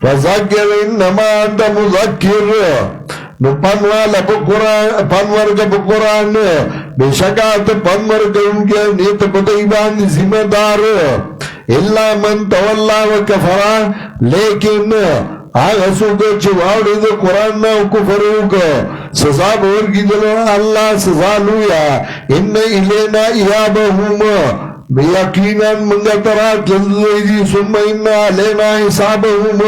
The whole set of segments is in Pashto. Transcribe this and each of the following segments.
فذکر انما انت مذکر نو پنوالا پنورگا بقرآن بشکات پنورگا انکے نیت پتیبان ذمہ دار اللہ من تولا و کفرا لیکن آگا سوکا چواڑی دو قرآن نا کفرو کا سزا بورگی دلو اللہ سزا لویا ان الینا ایابہم بیقینا منگا ترات لندی ثم انا علینا حسابہم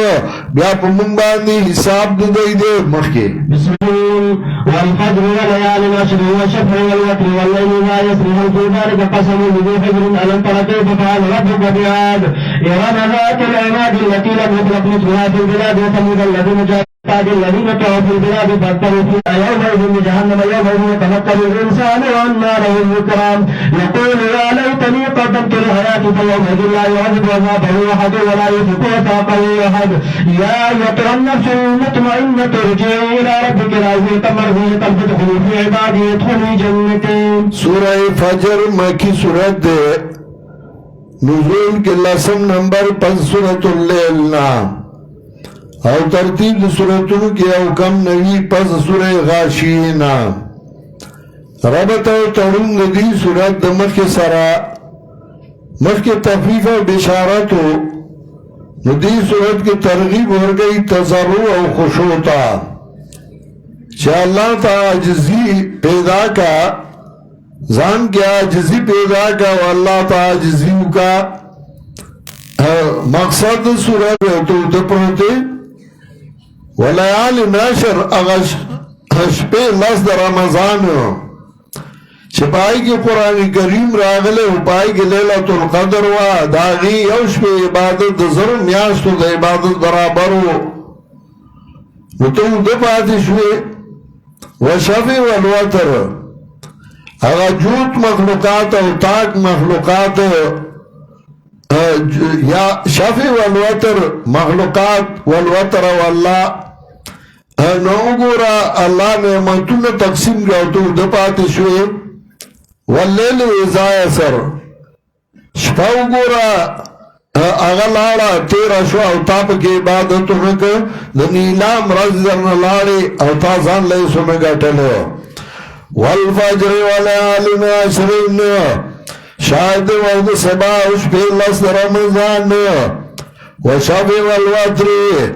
بیاپ منبانی حساب دے دے مخی بسم اللہ والفجر وليال العشر والشفع والوتر والليل ما يسر هل في ذلك قسم لذي حجر ألم تر كيف فعل ربك بعاد إرم ذات العماد التي لم يخلق مثلها في البلاد وثمود الذين جاءوا الذين كفروا في البلاد فاكثروا فيها يومئذ بجهنم يومئذ يتفكر الإنسان وأنى له الذكرى يقول يا ليتني قدمت لحياتي فيومئذ لا يعذب عذابه أحد ولا يثق وثاقه أحد يا أيتها النفس المطمئنة ارجعي إلى ربك راضية مرضية فادخلي في عبادي ادخلي جنتي. سورہ فجر مکی سورت نزول کے لسم نمبر 5 سورت اللیل نام او ترتیب دی سورتونو کی او کم نوی پس سورہ غاشینا ربط او ترون دی سورت دمخ سرا مخ کے تخفیف و بشارتو دی سورت کی ترغیب ہو گئی تضرع او خشوتا چا اللہ تا عجزی پیدا کا زان کی عجزی پیدا کا و اللہ تا عجزیو کا مقصد سورت تو دپروتے ولیال ناشر اغش شپے لس در رمضان چپائی کی قرآن کریم راغلے پائی کی لیلت القدر و داغی یوش پہ عبادت ضرور میاشتو دا عبادت برابرو تو دپاتی شوے وشفی والوتر اغا جوت مخلوقات او تاک مخلوقات یا شفی والوتر مخلوقات والوتر واللہ نو گورا اللہ نعمتون تقسیم گیا تو دپاتی شوئے واللیل اذا یسر شپاو گورا اغلارا تیرا شو او تاپ کے عبادتو نکا دنیلام رز درن لارے او تازان لئے سنگا ٹلو والفجر والیالین عشرین شاہد وقت سبا اش پیلس رمضان وشفی والوتری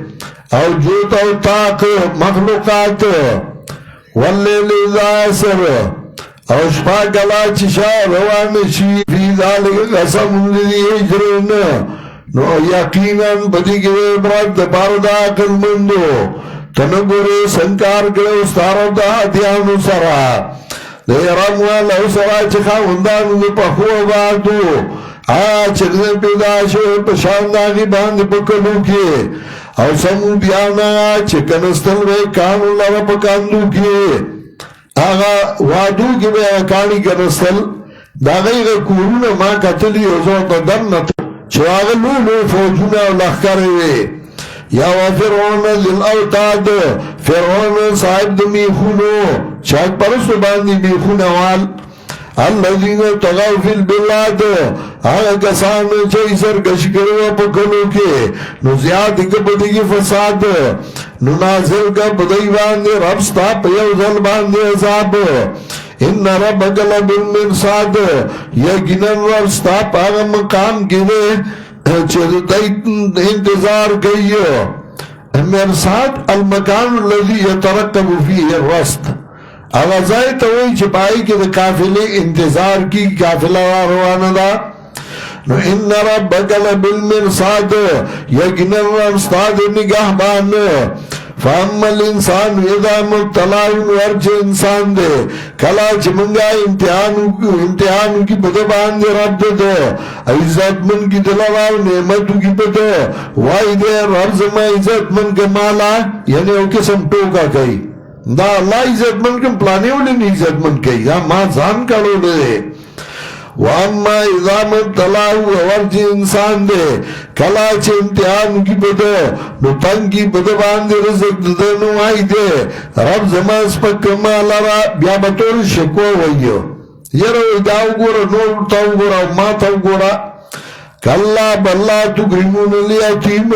او جوت او تاق مخلوقات واللیل اذا یسر او شپا کلا چشا روان شی فی ذالک قسم لذی حجرین نو یقینا بدی کے عبرت بارد عقل مندو تنگوری سنکار کرے استارو دا دیانو سرا دے رموال او سرا چخا وندانو دے پخو باتو چرنے پیدا شو پشانداغی باند پکلو کے او سمو دیانا چکنستل بے کانو لرا پکاندو کے آغا وادو کی بے کانی کنستل دا غیر کورون ما کتلی ازو تا دمنتو چو آغا لولو فوجونا و لخکروے یا و فرعون ذل اوتاد فرعون صاحب دا میخونو شاک پرستو باندی میخونوال الذین تغاو فی البلاد آغا کسان چاہی سرکش کرو پکلو کے نو زیاد کبدی کی فساد نو نازل کا بدئی باندے رب ستا پیو ظل باندے عذاب ان ربک لبالمرصاد یقیناً رب ستا پاگا مقام گرے چردائی انتظار کئیو مرصاد المکان الذی یترکب فیہ الرست آغازائی توئی چپائی کی دا کافلے انتظار کی کافلہ روانا دا نو ان ربک لبالمرصاد یقیناً رب ستا نگاہ بان فاما الانسان اذا مبتلاون ورچ انسان دے کلا چمنگا امتحانو کی بدبان دے رب دے عزت من کی دلواو نعمتو کی بدے وائی دے رب زمان عزت من کے مالا یعنی او قسم ٹوکا کئی دا اللہ عزت من کے پلانے والے نہیں عزت من کئی دا ماں زان کڑو دے واما اذا مبتلاو ورچ انسان دے کلا چھ امتحان کی بدو نو تنگ کی بدو باندے رزق دنو آئی دے رب زمان سپک مالا را بیا بطور شکو ویو یہ رو داو گورا نور تاو گورا ما تاو گورا کلا بلا تکرمون الیتیم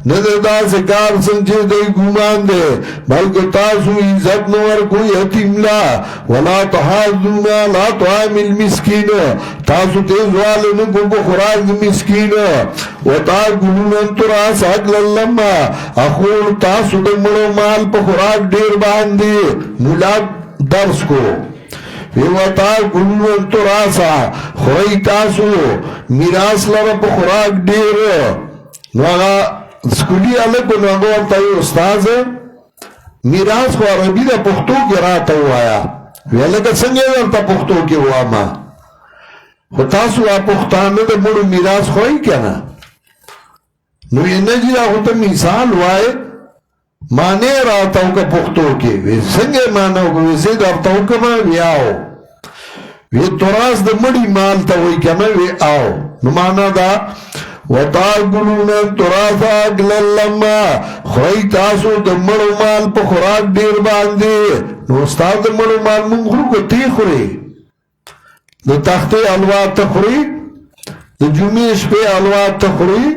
نده دا سکار سنچه دی گمان دے بلکہ تاسو عزت نور کوئی حتیم لا ولا تحاضونا لا طعام المسکین تاسو تیز والن کو بخراج مسکین و تا گلون تراس اگل لما اخور تاسو دمڑو مال پخراج دیر باندی ملاد درس کو ویوتا گلون تراسا خوری تاسو میراس لرا پخراج دیر نوغا سکولی علکو نوغو ورطای استاز میراس خو عربی دا پختو کی راتا ہوایا ویلکا سنگے ورطا پختو کی ہوا ما خو تاسو آ پختانه دا مڑو میراس خواهی کنا نو یہ نجی را خو تا مثال ہوئے مانے راتاو کا پختو کی وی سنگے ماناو کو وی زید ارتاو کما وی آو وی تراس دا مڑی مال تا ہوئی کنا وی آو نو مانا دا وَتَعْقُلُونَ التُّرَاثَ أَكْلًا لَمَّا خواهی تاسو دمڑو مال پا خوراک دیر باندے نو استاد دمڑو مال منخرو کو تی خوری دا تخت علوات تخوری دا جمیش پہ علوات تخوری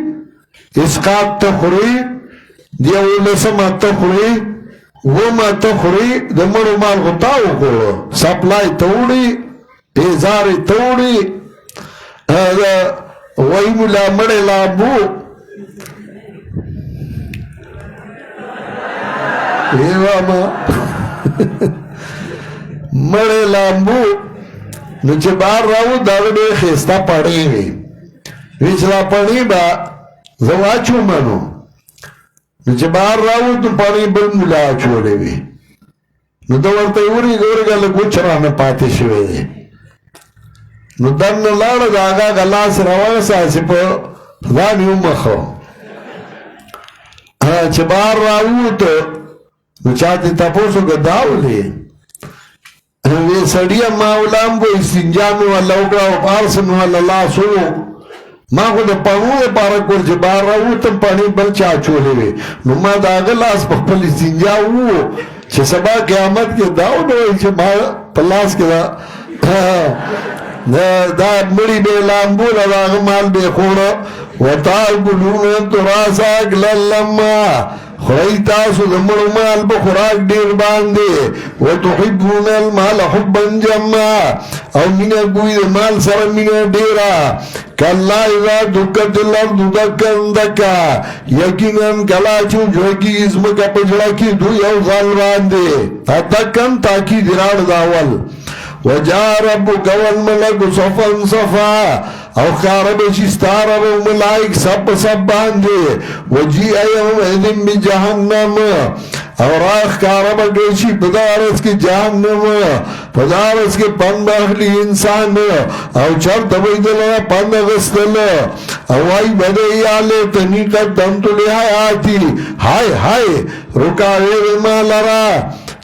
اسقاط تخوری دیا اولسمات تخوری ومات تخوری دمڑو مال غطاو کرو سپلائی توڑی پیزاری توڑی وہی ملا مڑے لابو مڑے لامبو نوچے بار راو داغڑے خیستا پڑی گئی ویچلا پڑی با زواچو منو نوچے بار راو تو پڑی بل ملا چھوڑے گئی نو دورتے اوری گا لگو چرانا پاتے شوئے دے نو دن لار داغا گلاس روان ساسی پا دانیو مخو چه بار راو تو نو چاہتی تپوسو که داو لی وی سڑیا ماولام کو استنجامی والا اگرا و پارسن والا لاسو ما خود پانو دے پارکور چه بار راو تم پانی بل چاچو لی نو ما داغا لاس پخپل استنجاو چه سبا قیامت کے داو نوئی چه ما پلاس کے دا دا مڑی بے لامبو دا غمال بے خورا وَتَعْقُلُونَ تُرَاسَ أَكْلًا لَمَّا خواهی تاسو دمڑو مال بخوراک دیر باندے وَتُحِبُّونَ الْمَالَ حُبًّا جَمَّا او مینہ گوئی دے مال سر مینہ دیرا کَاللَّا اِذَا دُکَّتِ الْأَرْضُ دَكًّا دَكَّا یقیناً کلاچو جوکی اسم کا پجڑا کی دو یو ظال باندے دَكًّا تاکی درار داول وَجَا رَبُّكَ وَالْمَلَكُ صَفًا صَفًا او خارب شستار و ملائک سب سب باندے وجی ایوم ایدن بی جہنم او راخ کارب گیشی پدارس کی جہنم پدارس کی پند اخلی انسان او چرد بیدل پند غستل او آئی بدئی آلے تنیقت دمتو لحیاتی ہائے ہائے رکاوے مالرا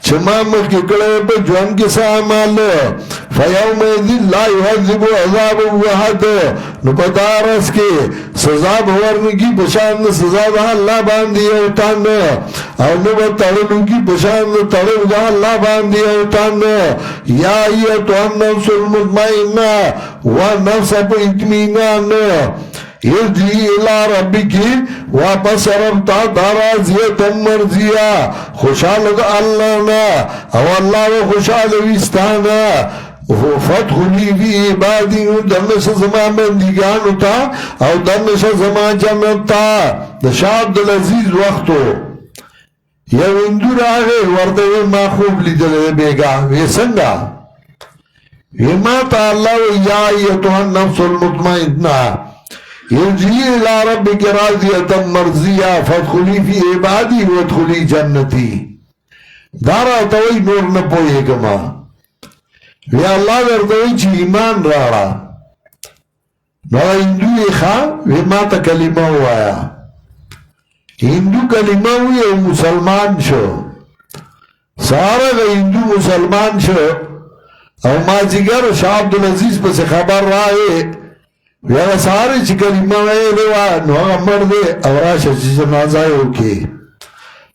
چمام کی کڑے پہ جوان کے سامال فیوم ایدن لا یحذب عذاب وحد نو پدارس کے سزا بھورن کی بشان سزا دا اللہ باندی اوتان او نو تڑلو کی بشان تڑل دا اللہ باندی اوتان یا ایتو ان نفس المطمئنہ و نفس پہ اتمینان ارجعی الى ربکی واپس ربتا دارا زیتن مرضیہ خوشحال دا اللہ نا او اللہ و خوشحال وستانا فتخلی فی عبادی دنش زمان بندگانو تا او دنش زمان جنتا دشاد دلعزیز وقتو یو اندور آگے وردوی ما خوب لیدل بیگا ویسنگا ویماتا اللہ و یا ایتوہ النفس المطمئنہ ارجعی الى ربک راضیتا مرضیہ فادخلی فی عبادی وادخلی جنتی دارا توی نور نپوئے گما وی اللہ دردوی چی ایمان رارا نورا ہندوی خواہ وی ماتا کلمہ ہوایا ہندو کلمہ ہوئی او مسلمان شو سارا گا ہندو مسلمان شو او مازیگر شاہ عبدالعزیز پس خبر رائے ویانا سارے چی کلمہ ہوئے لوا نوغا مردے اوراشا چی جنازائی ہوکی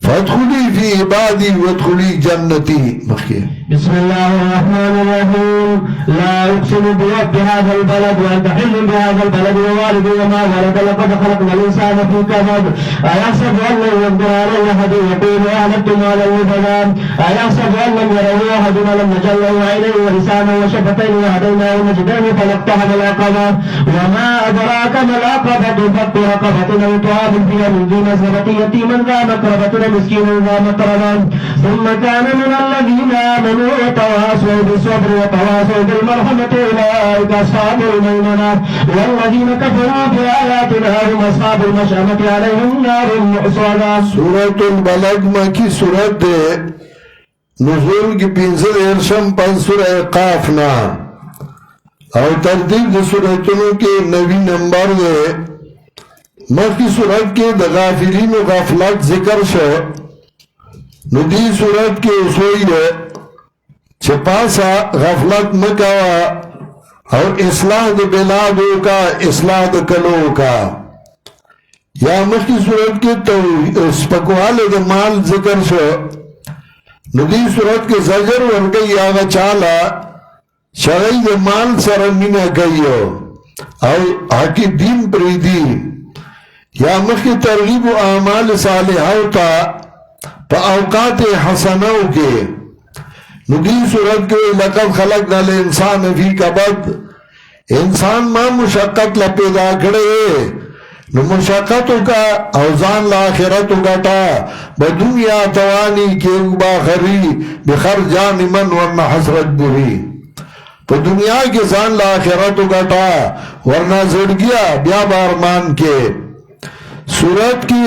فادخلی فی عبادی وادخلی جنتی مخیر. بسم الله الرحمن الرحيم. لا أقسم برب هذا البلد وأنت حل بهذا البلد ووالد وما ولد لقد خلقنا الإنسان في كبد أيحسب أن لن يقدر عليه أحد يقول أهلكت مالا لبدا أيحسب أن لم يره أحد ولم نجعل له عينين ولسانا وشفتين وهديناه النجدين فلاقتحم العقبة وما أدراك ما العقبة فك رقبة أو طعام في يوم ذي مسغبة يتيما ذا مقربة مسكينا ذا مقربة ثم كان من الذين آمنوا وتواصوا بالصبر وتواصوا بالمرحمة أولئك أصحاب الميمنة والذين كفروا بآياتنا هم أصحاب المشأمة عليهم نار مؤصدة. سورة البلد مکی سورت دے نزول کی پینزل ارشم پن سورہ قافنا اور ترتیب دے سورتنوں کے 90 نمبر دے مکی سورت کے دا غافلین و غافلات ذکر شو ندی سورت کے اسوئی دے چھپاسا غفلت مکوا اور اصلاح دے بلادوں کا اصلاح دے کلوں کا یا مخی صورت کے تو سپکوال دے مال ذکر شو ندی صورت کے زجر ورگئی آغا چالا شغی دے مال سرمینہ گئیو اور حقی دین پریدی یا مخی ترغیب و اعمال صالحہ تا پا اوقات حسنوں کے ندی صورت کے لقد خلقنا الانسان فی کبد انسان ما مشقت لپیدا کھڑے نو مشقتوں کا اوزان l'آخرتوں گٹا بدنیا توانی کے باخری بخرجان من ورنہ حسرت بری پا دنیا کے زان l'آخرتوں گٹا ورنہ زڑ گیا بیا بارمان کے صورت کی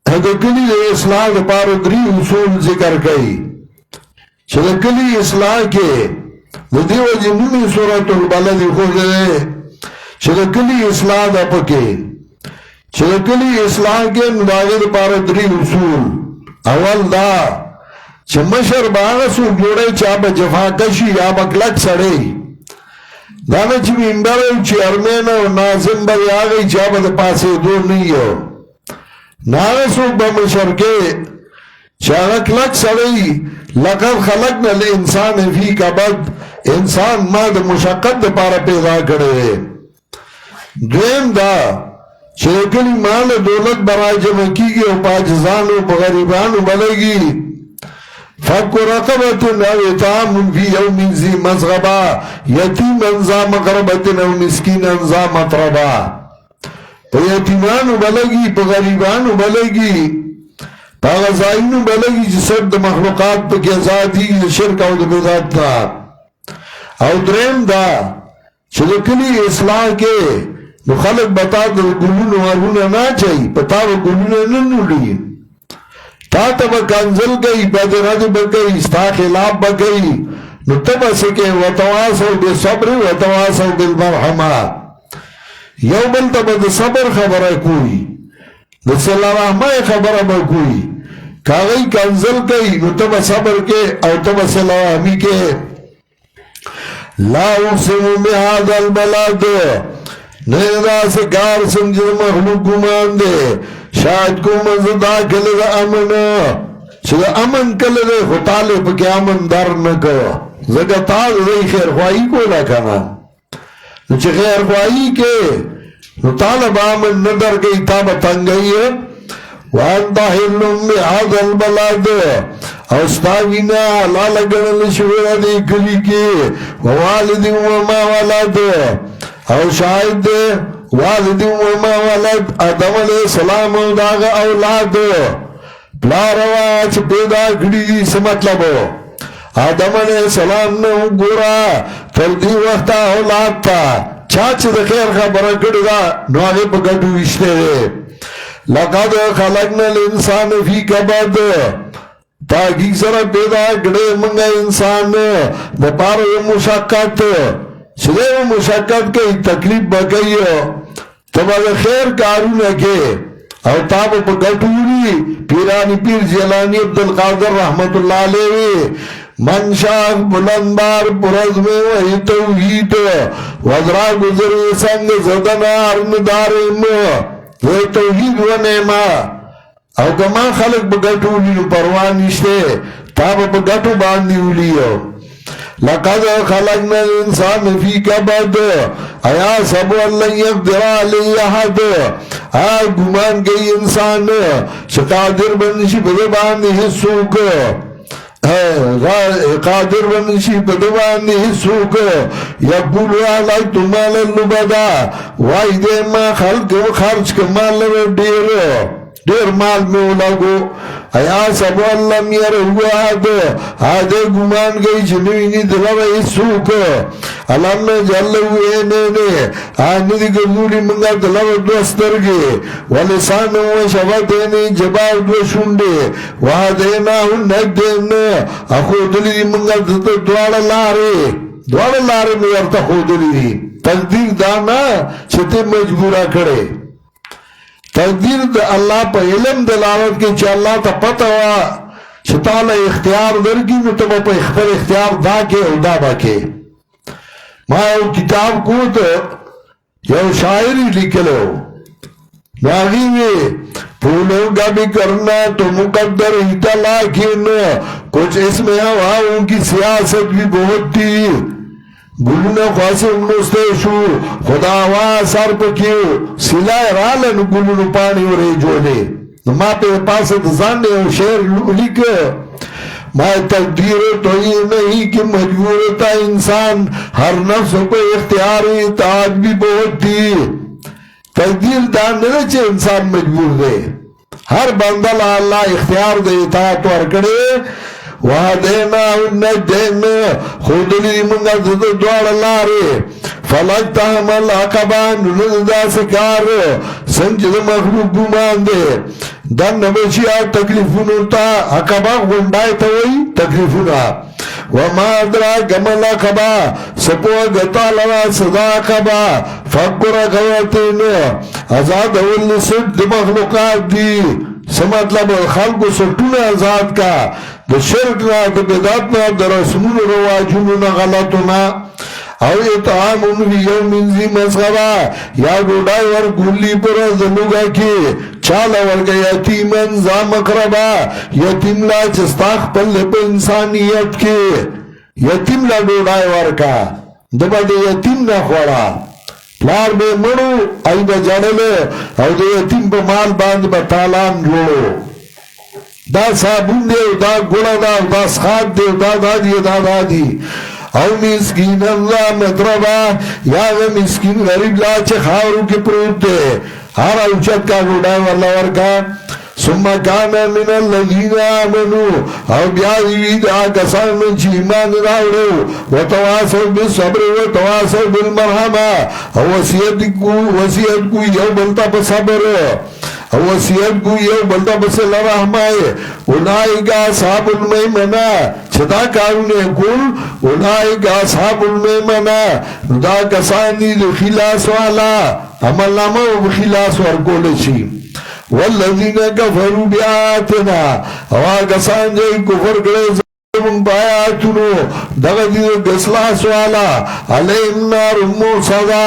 حدکلی اصلاح پارو دری اصول ذکر کئی چلکلی اصلاح کے دیو جنومی سورة البلد خود دے چلکلی اصلاح دا پکے چلکلی اصلاح کے مداغد پار دری اصول اول دا چمشر باغسو جوڑے چاپ جفا کشی یا بکلک سڑے دانا چی ممبر چی ارمین و نازم بر آگئی چاپ دا پاسے دو نہیں ہو ناغسو بمشر کے چاگک لک سڑی لقد خلقنا الانسان فی کبد انسان ما دا مشقت دا پارا پیدا کرے دویم دا چلکلی مال دولت برای جمع کی گی و پاجزانو بغریبانو بلگی فک رقبت او اطعام فی یوم ذی مسغبا یتیم انزا مقربت او مسکین انزا مطربا پا یتیمانو بلگی پا غریبانو بلگی پا غزائنو بلگی جسر دا مخلوقات پا کی ازادی شرک او دا بدات تا او درم دا چلکلی اصلاح کے نو خلق بتا دا گلون وارون نا چاہی پتا و گلون ننو لی تا تب کنزل گئی بدرد بگئی ستا خلاف بگئی نو تب سکے وتواسو بے صبر وتواسو بالمرحمہ یو بل تب دا صبر خبر کوئی دا صلی رحمہ خبر کوئی کاغی کنزل گئی نو تب صبر کے او تب صلی رحمی کے لا اقسم بهذا البلد نیدہ سے کار سمجھر مخلوق گمان دے شاید کو مزدہ کلے دا امن چھتا امن کلے دے خطالے پکی امن در نکو زکا تال دے خیر خواہی کو لکھنا چھتا خیر خواہی کے طالب امن ندر گئی تابا تنگئی ہے وانتا حلم بهذا البلد اوستاوینا لالگن لشویر دی کلی کے ووالد وما ولد او شاہد والد وما ولد آدم علیہ السلام داغ اولاد پلارواچ پیدا کری دی سمطلبو آدم علیہ السلام نے گورا تردی وقتا اولاد تا چاچ دا خیر خبر کردہ نواغی پا گٹو اشتے دے لقد خلقنا الانسان فی کبد تاکہ سر پیدا گڑے منگا انسان دا پارو مشاکت چلے وہ مشاکت کئی تکلیف بگئی تب اگر خیر کارو نکے او تاب پا گٹوری پیرانی پیر جیلانی عبدالقادر رحمت اللہ علیہ منشاق بلندبار پرز میں وہی توحید وزرا گزر سنگ زدنا ارم دارم وہ توحید و نعمہ او کما خلق بگٹو لیو پروان نشتے تابا بگٹو باندی ولیو لقد خلقنا الانسان فی کبد ایا سبو اللہ یقدر علی احد گمان گئی انسان شقادر بنشی بدبان حصوک قادر بنشی بدبان حصوک یقولو علای تمال اللبدا وائی دے ما خلق و خرچ کمال دیر مال میں لگو ایا سبو اللہ میر ہواد آدھے گمان گئی جنوینی دلو ایسوک علم جل ہوئے نینے آنی دی گردولی منگا دلو دوستر گے ولسان و شفتینی جباب دو شنڈے وادینا ہنک دین اخودلی دی منگا دوار لارے میں ارتا خودلی دی تقدیر دانا چھتے مجبورا کرے تقدیر دا اللہ پا علم دلالت کی چھ اللہ تا پتا ہوا چھتالا اختیار درگی نو تبا پا اختیار دا کے او دا با کے ماں او کتاب کو تا یو شاعری لکلو ناغی میں پھولوں کا بھی کرنا تو مقدر ہیتا لیکن کچھ اس میں ہوا ان کی سیاست بھی بہت تھی گلونا خواسی انوستے شو خداوا سر پکیو سلائے رالن گلونو پانی و ریجولے ما پہ پاسد زانے و شیر لکھ ما تقدیر تو یہ نہیں کہ مجبورتا انسان ہر نفس کو اختیاری اطاعت بھی بہت تھی تقدیر دان نہیں چھے انسان مجبور دے ہر بندل اللہ اختیار دے اطاعت ورکڑے وَهَدَيْنَا النَّجْدَيْنَ خودلی منگا دوار لارے فَلَقْتَهَمَ الْعَقَبَانِ نُلدَ سکار سنجد مخلوق گمان دے دن نبشیا تکلیفونو تا عقبا غنڈائی تاوئی تکلیفونا وَمَا أَدْرَاكَ مَا الْعَقَبَةُ سپوا گتا لوا صدا عقبا فَقُّرَ غَوَتِنَ ازاد اولی سد مخلوقات دی سمطلب خلق سلطون ازاد کا دا شرکنا دا بداتنا دا رسمون رواجوننا غلطنا او اطعامون فی یومن ذی مسغبا یا گوڑای ور گولی پر دلوگا کی چالا ورگا یتیمن زا مقربا یتیم لا چستاخ پل پہ انسانیت کے یتیم لا گوڑای ورکا دبا دا یتیم نا خوڑا پلار بے مڑو آئی با جڑلے او دا یتیم با مال باند با تالان جوڑو دا صابون دے دا گوڑا دا سخات دے دا دی دا دی او مسکین اللہ مطربا یا مسکین غریب لا چه خاورو کے پروت دے ہر اوچت کا گوڑا واللہ ورکا ثم کان من الذین آمنوا او بیادی دا کسان من چی ایمان راوڑو وتواسو بالصبر وتواسو بالمرحمہ او وسیعت کو یو بلتا بصبر او وسیعت کو یو بلتا بسل رحمائے اونائی کا صحاب المیمنہ چھتا کارونے کل اونائی کا صحاب المیمنہ دا کسانی دو خلاص والا عمل نامہ و خلاص ورکولشی والذین کفروا بیاتنا او کسان جائی کفر کرے من بایاتنو دغدی گسلاس والا علیہم نار موسیٰ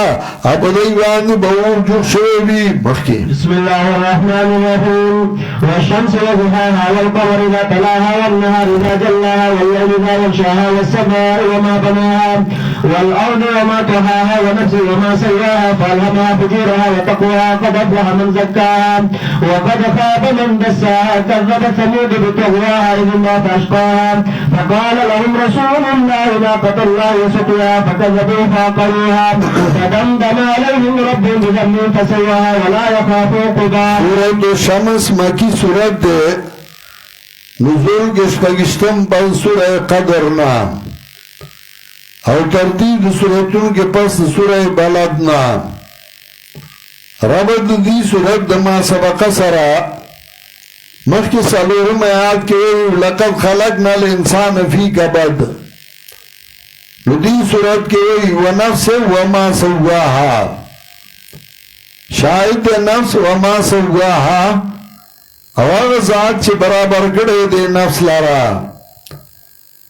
اب دیوانی بور جوخ شویبی مخی بسم اللہ الرحمن الرحیم والشمس وضحاها والقمر اذا تلاها والنهار اذا جلاها والليل اذا يغشاها والسماء وما بناها والارض وما طحاها ونفس وما سواها فالهمها فجورها وتقواها قد افلح من زكاها وقد خاب من دساها كذبت ثمود بطغواها اذ الله فاشقاها فقال لهم رسول الله ناقة الله وسقياها فكذبوا فعقروها فدمدم عليهم ربهم بذنبهم فسواها ولا يخاف عقباها. سورة الشمس مکی سورت دے نزول گشتگشتم پس سورہ قدر نام او ترتیب سورتون کے پس سورہ بلد نام ربط دی سورت دما سبق سرا مخی سالورم آیات کے لقد خلقنا الانسان فی کبد دی صورت کے ونفس وما سواہا شاہد نفس وما سواہا اور ذات چھ برابر کڑے دے نفس لارا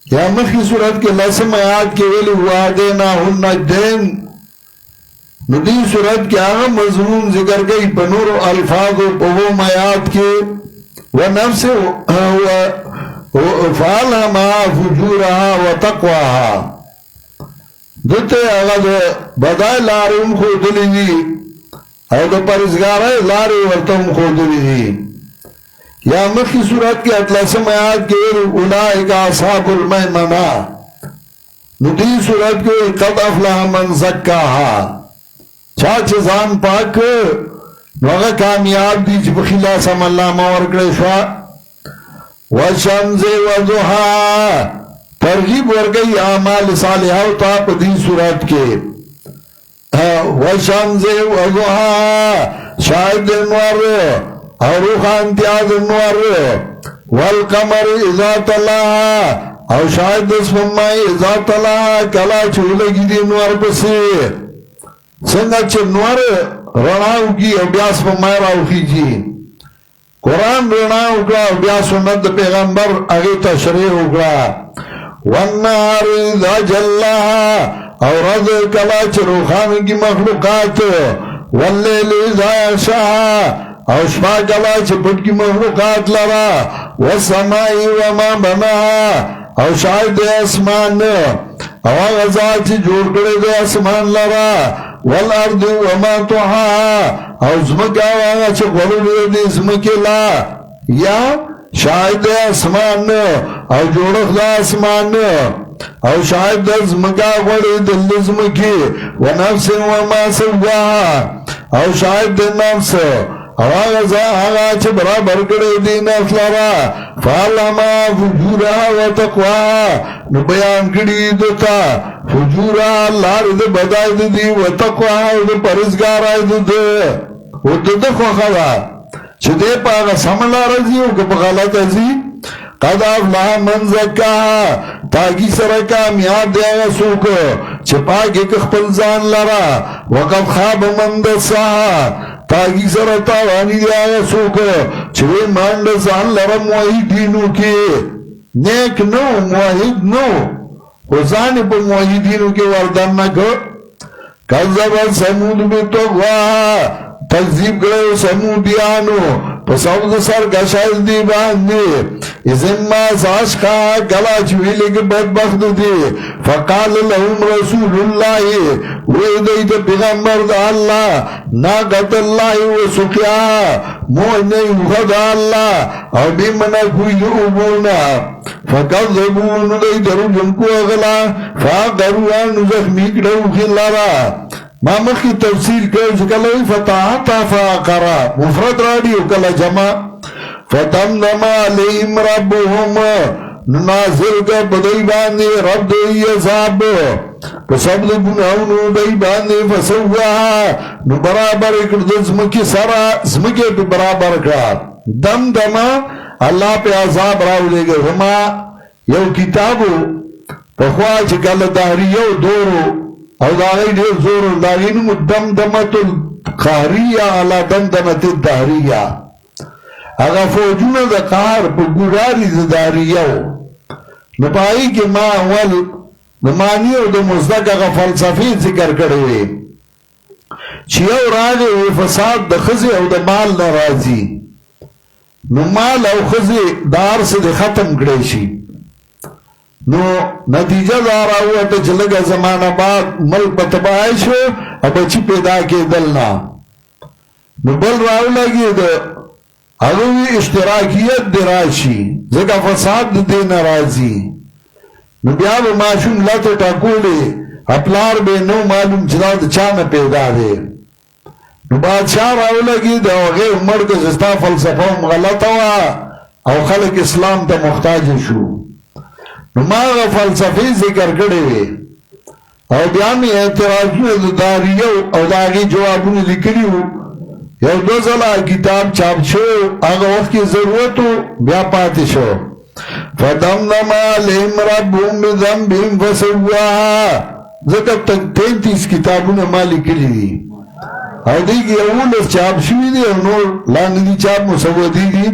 یا مخی صورت کے لسم آیات کے ویلی وعدینا النجدین ندی صورت کے آغا مضمون ذکر گئی پنور الفاظ و پوم آیات کے ونفس فالهمها فجورها وتقواها دته هغه د بدای لارې خودلې دي او د پرهیزګارۍ لارې ورته خودلې دي یا مخکې صورت کې 18 آیات کې اولئک اصحاب المیمنه نو دې صورت کې قد افلح من زکاها چا چې ځان پاک نو هغه کامیاب دي چې په خلاص الله ما ورکړی شو والشمس وضحاها ترغیب ورگئی اعمال صالحہ تا پا دی صورت کے والشمس وضحاها شاید انوار اور روخان تیاد انوار والقمر اذا طلعها او شاید اسمائی اذا طلعها کلا چولگی دی انوار پسی سنگا چه انوار رناو کی او بیاس اسمائی راوخی جی قرآن رنا اکڑا بیا سنت پیغمبر اگی تشریح اکڑا والنار اذا جلها اور رض کلا چروخان کی مخلوقات واللیل اذا یغشاها اور شپا کلا چپٹ کی مخلوقات لرا والسمائی وما بناها اور شاید اسمان اور غزا چی جوڑ کرے دے اسمان لرا والارض وما طحاها او زمکا واغا چه غلو دی زمکی لا یا شاید اسمان او جوڑخ دا اسمان او شاید دا زمکا غلو دل زمکی و نفس وما سواها او شاید دا نفس او آغا چه برابر کرے دی نفس لرا فعلما فجورها و تقواها نو بیان کری دوتا فجورها لار دا بدای دی و تقواها دا پرزگار آئی دا و دا خوخا دا چه دے پا آغا سملا رزی و کپا غلط ازی قد افلح من زکاها تاکی سرکا میاد دے آغا سوکو چه پاکی کخپل زان لرا وقت خواب من دساها تاکی سرطاوانی دے آغا سوکو چه ماند زان لرا موحیدینو کی نیک نو موحید نو خوزانی پا موحیدینو کی وردن نکو کذب سمود بی تقوا تکذیب کرو سمودیانو پس او دا سر کشایز دی باندی ازن ما ساشقا گلا چویلے کے بدبخت دی فقال لهم رسول اللہ ویدیت پیغمبر دا اللہ ناقت اللہ و سقیا موہنی خدا اللہ او بیمنا کوئی اوبونا فقذبون دی درو جنکو اغلا فاقروان زخمی کڑو خلارا ما مخی تفسیر کرو چکلوی فتاحتا فاقرا مفرد راڑیو کلا جمع فتمنما علیم ربهم ننازل کا بدئی باندے رب دئی عذاب پسبل گناونو دئی باندے فسوها نو برابر اکرد زمکی سرا زمکی پی برابر کرد دم دما اللہ پہ عذاب راو لے گئے ہما یو کتابو پخوا چکل داریو دورو او داغی دیر زورو داغی نمو دمدمت القهریہ علا دمدمت الدهریہ اگا فوجون دا قهر پا گراری دا داریو نپائی که ما اول نمانیو دا مزدک اگا فلسفی ذکر کروے چیو راگے فساد دا خزی او دا مال نرازی نو مال او خزی دار سے دا ختم کریشی نو نتیجہ دارا ہوا تا چلگا زمانہ بعد ملک بتبائی شو اب اچھی پیدا کے دلنا نو بل راو لگی دا اگوی اشتراکیت دراشی زکا فساد دین رازی نو بیاب معشون لاتو ٹاکولے اپلار بے نو معلوم چلا دا چانا پیدا دے نو بادشاہ راو لگی دا غیر مرد زستا فلسفہ غلط ہوا او خلق اسلام تا محتاج شو نو ما غا فلسفی ذکر کرے وے او بیامی اعتراضون داریو او داغی جوابون لکریو یو دو زلا کتاب چاپ شو آگا وقت کی ضرورتو بیا پاتی شو فدمدم علیہم ربهم بذنبهم فسواها ذکر تک 33 کتابون ما لکری دی او دیگی اولس چاپ شوی دی او نور لاندی چاپ مسودی دی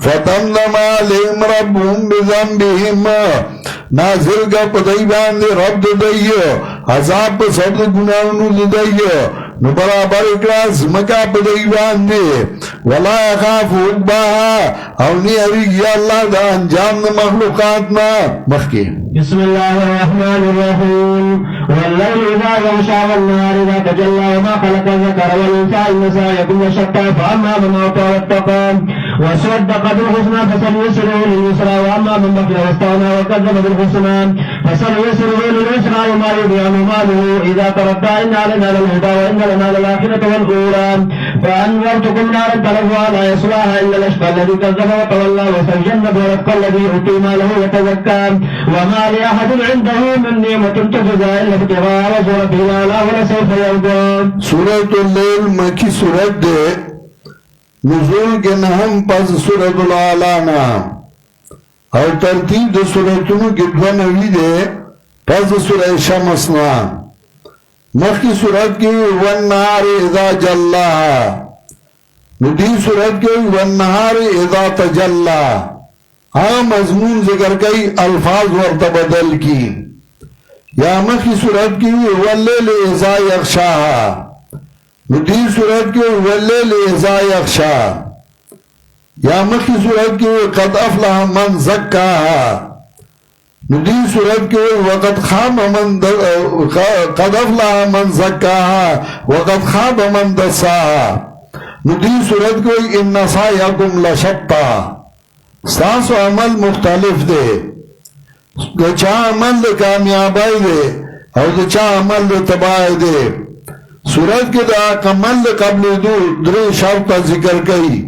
فدمدم علیہم ربهم بذنبهم نازل کا پدائی باندے رب دائی عذاب پا سب گناہنو دائی نو برابر اکلاس مکا پدیوان دے ولا یخاف عقباها او نی اریگی اللہ دا انجام دا مخلوقاتنا مخی. بسم الله الرحمن الرحيم والليل إذا يغشى والنهار إذا تجلى وما خلق الذكر والأنثى إن سعيكم لشتى فأما من أعطى واتقى وصدق بالحسنى فسنيسره لليسرى وأما من بخل واستغنى وكذب بالحسنى فسنيسره لليسرى وما يضيع ماله إذا تردى إن علينا للهدى وإن لنا للآخرة والأولى فأنذرتكم نارا تلظى لا يصلاها إلا الأشقى الذي كذب وتولى وسيجنب الأتقى الذي يؤتي ماله يتزكى وما لأحد عنده من نعمة تجزى إلا ابتغاء وجه ربه الأعلى ولسوف يرضى. سورة الليل مکی سورت دے نزول کے نہم پس سورة العالانا اور ترتیب دے سورتونو کے دونوی دے پس سورة شمسنا مخی سورت کی والنهار اذا جلاها ندی سورت کی والنهار اذا تجلا مضمون ذکر کئی الفاظ ورطا بدل کی یا مخی صورت کی واللیل اذا یغشاها ندی صورت کی واللیل اذا یغشاها یا مخی صورت کی قد افلح من زکاها ندی صورت کی وقد خاب من قد افلح من زکاها وقد خاب من دساها ندی صورت کی ان سعیکم لشتا ستاسو عمل مختلف دے دا چا عمل دا کامیابائی دے او دا چا عمل دا تباہی دے سورت کے دا کمل دا قبل دو درے شرط ذکر کئی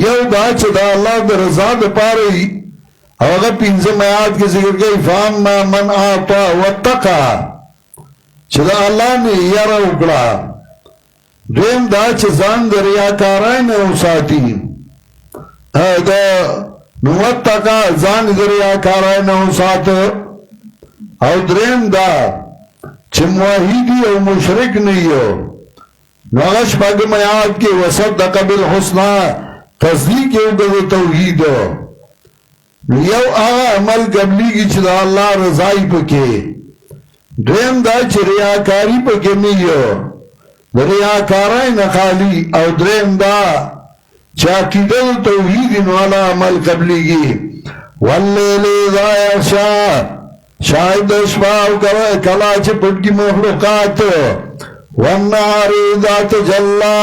یو دا چا دا اللہ دا رضا دا پارئی او اگر پینزم آیات کے ذکر کئی فاما من آتا واتقا چا دا اللہ نے یرا اکڑا دویم دا چا زان دا ریاکارائن او ساتی دا نواتقا زان دریا کارائن او سات او درین دا چه موحیدی او مشرک نیو نوغش پاک میاد کی وصدق بالحسنہ تصدیق او دا توحیدو یو آغا عمل قبلی کی چدا اللہ رضائی پکے درین دا چه ریاکاری پکے نیو ریاکارائن خالی او درین دا چاکیدل توحید انوالا عمل قبلیگی واللیل اذا یغشا شاید اشباو کلاچ پٹکی مخلوقات والنهار اذا تجلا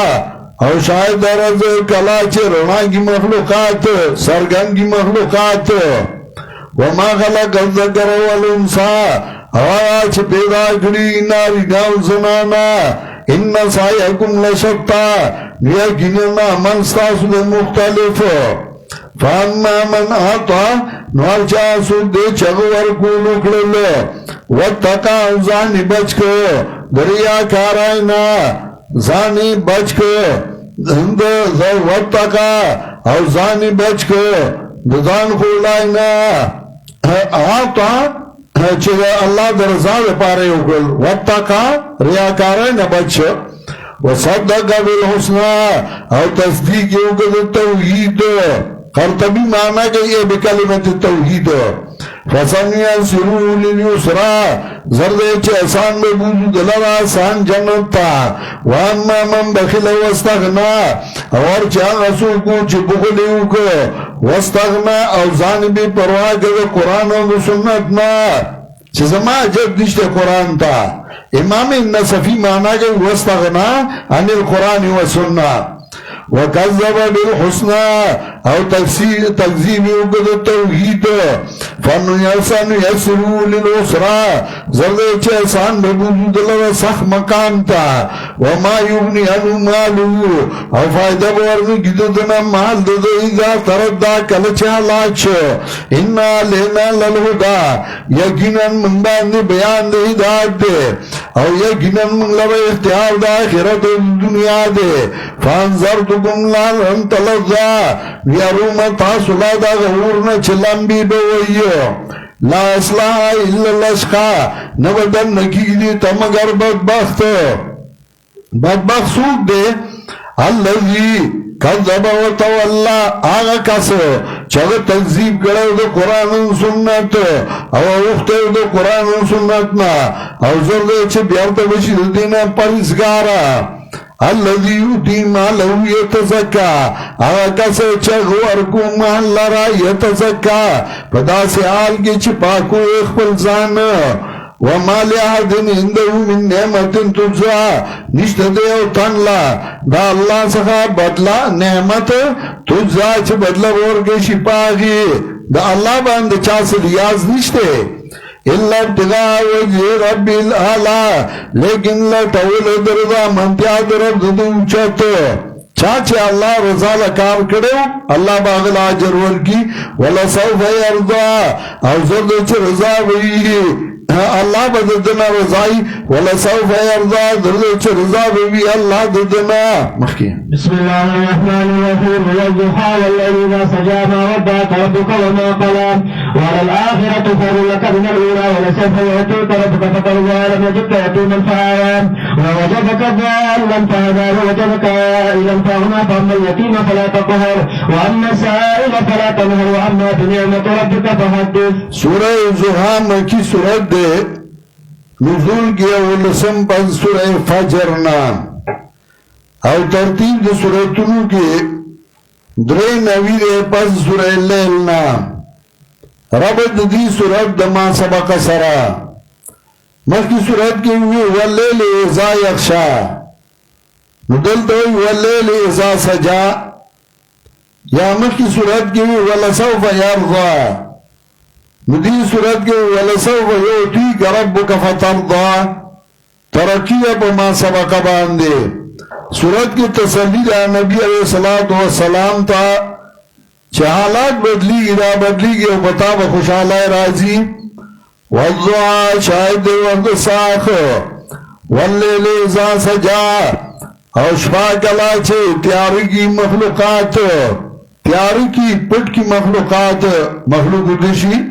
او شاید درز کلاچ روناگی مخلوقات سرگنگی مخلوقات وما خلق الذکر والانسا آج پیدا کری ناری ناو زنانا ان سعیکم لشتا لیکننا من ستاسو دے مختلف فاما من آتا نوال چاسو دے چگور کو لکلو واتقا زانی بچ کو دریا کارائنا زانی بچ کو واتقا او زانی بچ کو دزان خولائنا آتا چگہ اللہ درزاد پارے اکل واتقا ریاکارائنا بچ وصدق بالحسنى او تصدیق یوگد التوحید قرطبی معنی گئی بکلمت التوحید فسنیسروا لليسرى زردے چے احسان میں بوجود لرا آسان جنتا واما من بخل واستغنا اور چاہ رسول کو چے بخلیو کو واستغنا او زانبی پرواہ کرے قرآن و سنتنا چے زمان جب نشتے قرآن تا امام النصفی معنی کہ واستغنا عن القرآن و سنہ وکذب بالحسنى او تکذیب یوگد توحید فنیسن یسرو للعسرى زردے چے احسان ببوجود لر سخ مقام تا وما یغنی عنو مالو او فائدہ بورنی گددنا مال ددو اذا تردہ کلچہ لاچ انا لینا للہدا یقینا من باندی بیان دے ہدایت دے او یقینا من لب اختیار دا آخرت دنیا دے فانظرتکم لان انت لذا ویاروم تاسولا دا غورنا چلمبی بوئیو لا اصلاح الا لشقا نبدن نکی دی تمگر بدبخت سوک دے الذي کذب و تولا آغا کس چاگه تکذیب کرو دو قرآن و سنت او اوخته دو قرآن و سنت نا او زرده چه بیارتا بشی دینا پریزگارا الذي يؤتي ماله يتزكى آغا کس چاگه ورکو مال لرا يتزكى پدا سے حال کی چه پاکو اخبر زان وما لأحد عنده من نعمت تجزى نشته دیو تن لا دا اللہ سخا بدلا نعمت تجزا چه بدلا ورگشی پاگی دا اللہ باند چاس ریاض نشته اللہ ابتغاء وجه رب العلا لیکن لطول دردا منتیا درد دوچت چاچے اللہ رضا لکار کرو اللہ باغل آجر ورکی ولا سوف یرضا او زرد چه رضا وی اللہ بددنا رضائی ولا سوف يرضى درد رضا بي الله ددنا مخكي بسم الله الرحمن الرحيم والضحى والليل إذا سجى ما ودعك ربك وما قلى وللآخرة خير لك من الأولى ولسوف يأتيك ربك فترضى لم يجدك يتيما فآوى ووجدك ضالا فهدى ووجدك عائلا فأغنى فأما اليتيم فلا تقهر وأما السائل فلا تنهر وأما بنعمة ربك فحدث. سورة الضحى مکی سورت نزول کیا ولسم پس سورہ فجر نام او ترتیب دے سورتنو کے درے نوی دے پس سورہ لیل نام ربط دی سورت دما سبق سرا مخی سورت کے ہوئے واللیل ازا یخشا ندلتا ہوئی واللیل ازا سجا یا مخی سورت کے ہوئے ولسوف یرضا ندی صورت کے وَلَسَوْفَ يُؤْتِيكَ رَبُّكَ فَتَرْضَى ترقیہ پا ما سبق باندے صورت کی تسلی دا نبی علیہ السلام تا چھ حالات بدلی گی دا بدلی گی و بتا با خوشحالہ راضی وَالضُّعَى شاہد وَرد ساخ وَاللَّيْلِ اِذَا سَجَا او شفا کلا چھے تیاری کی مخلوقات تیاری کی پٹ کی مخلوقات مخلوق دشی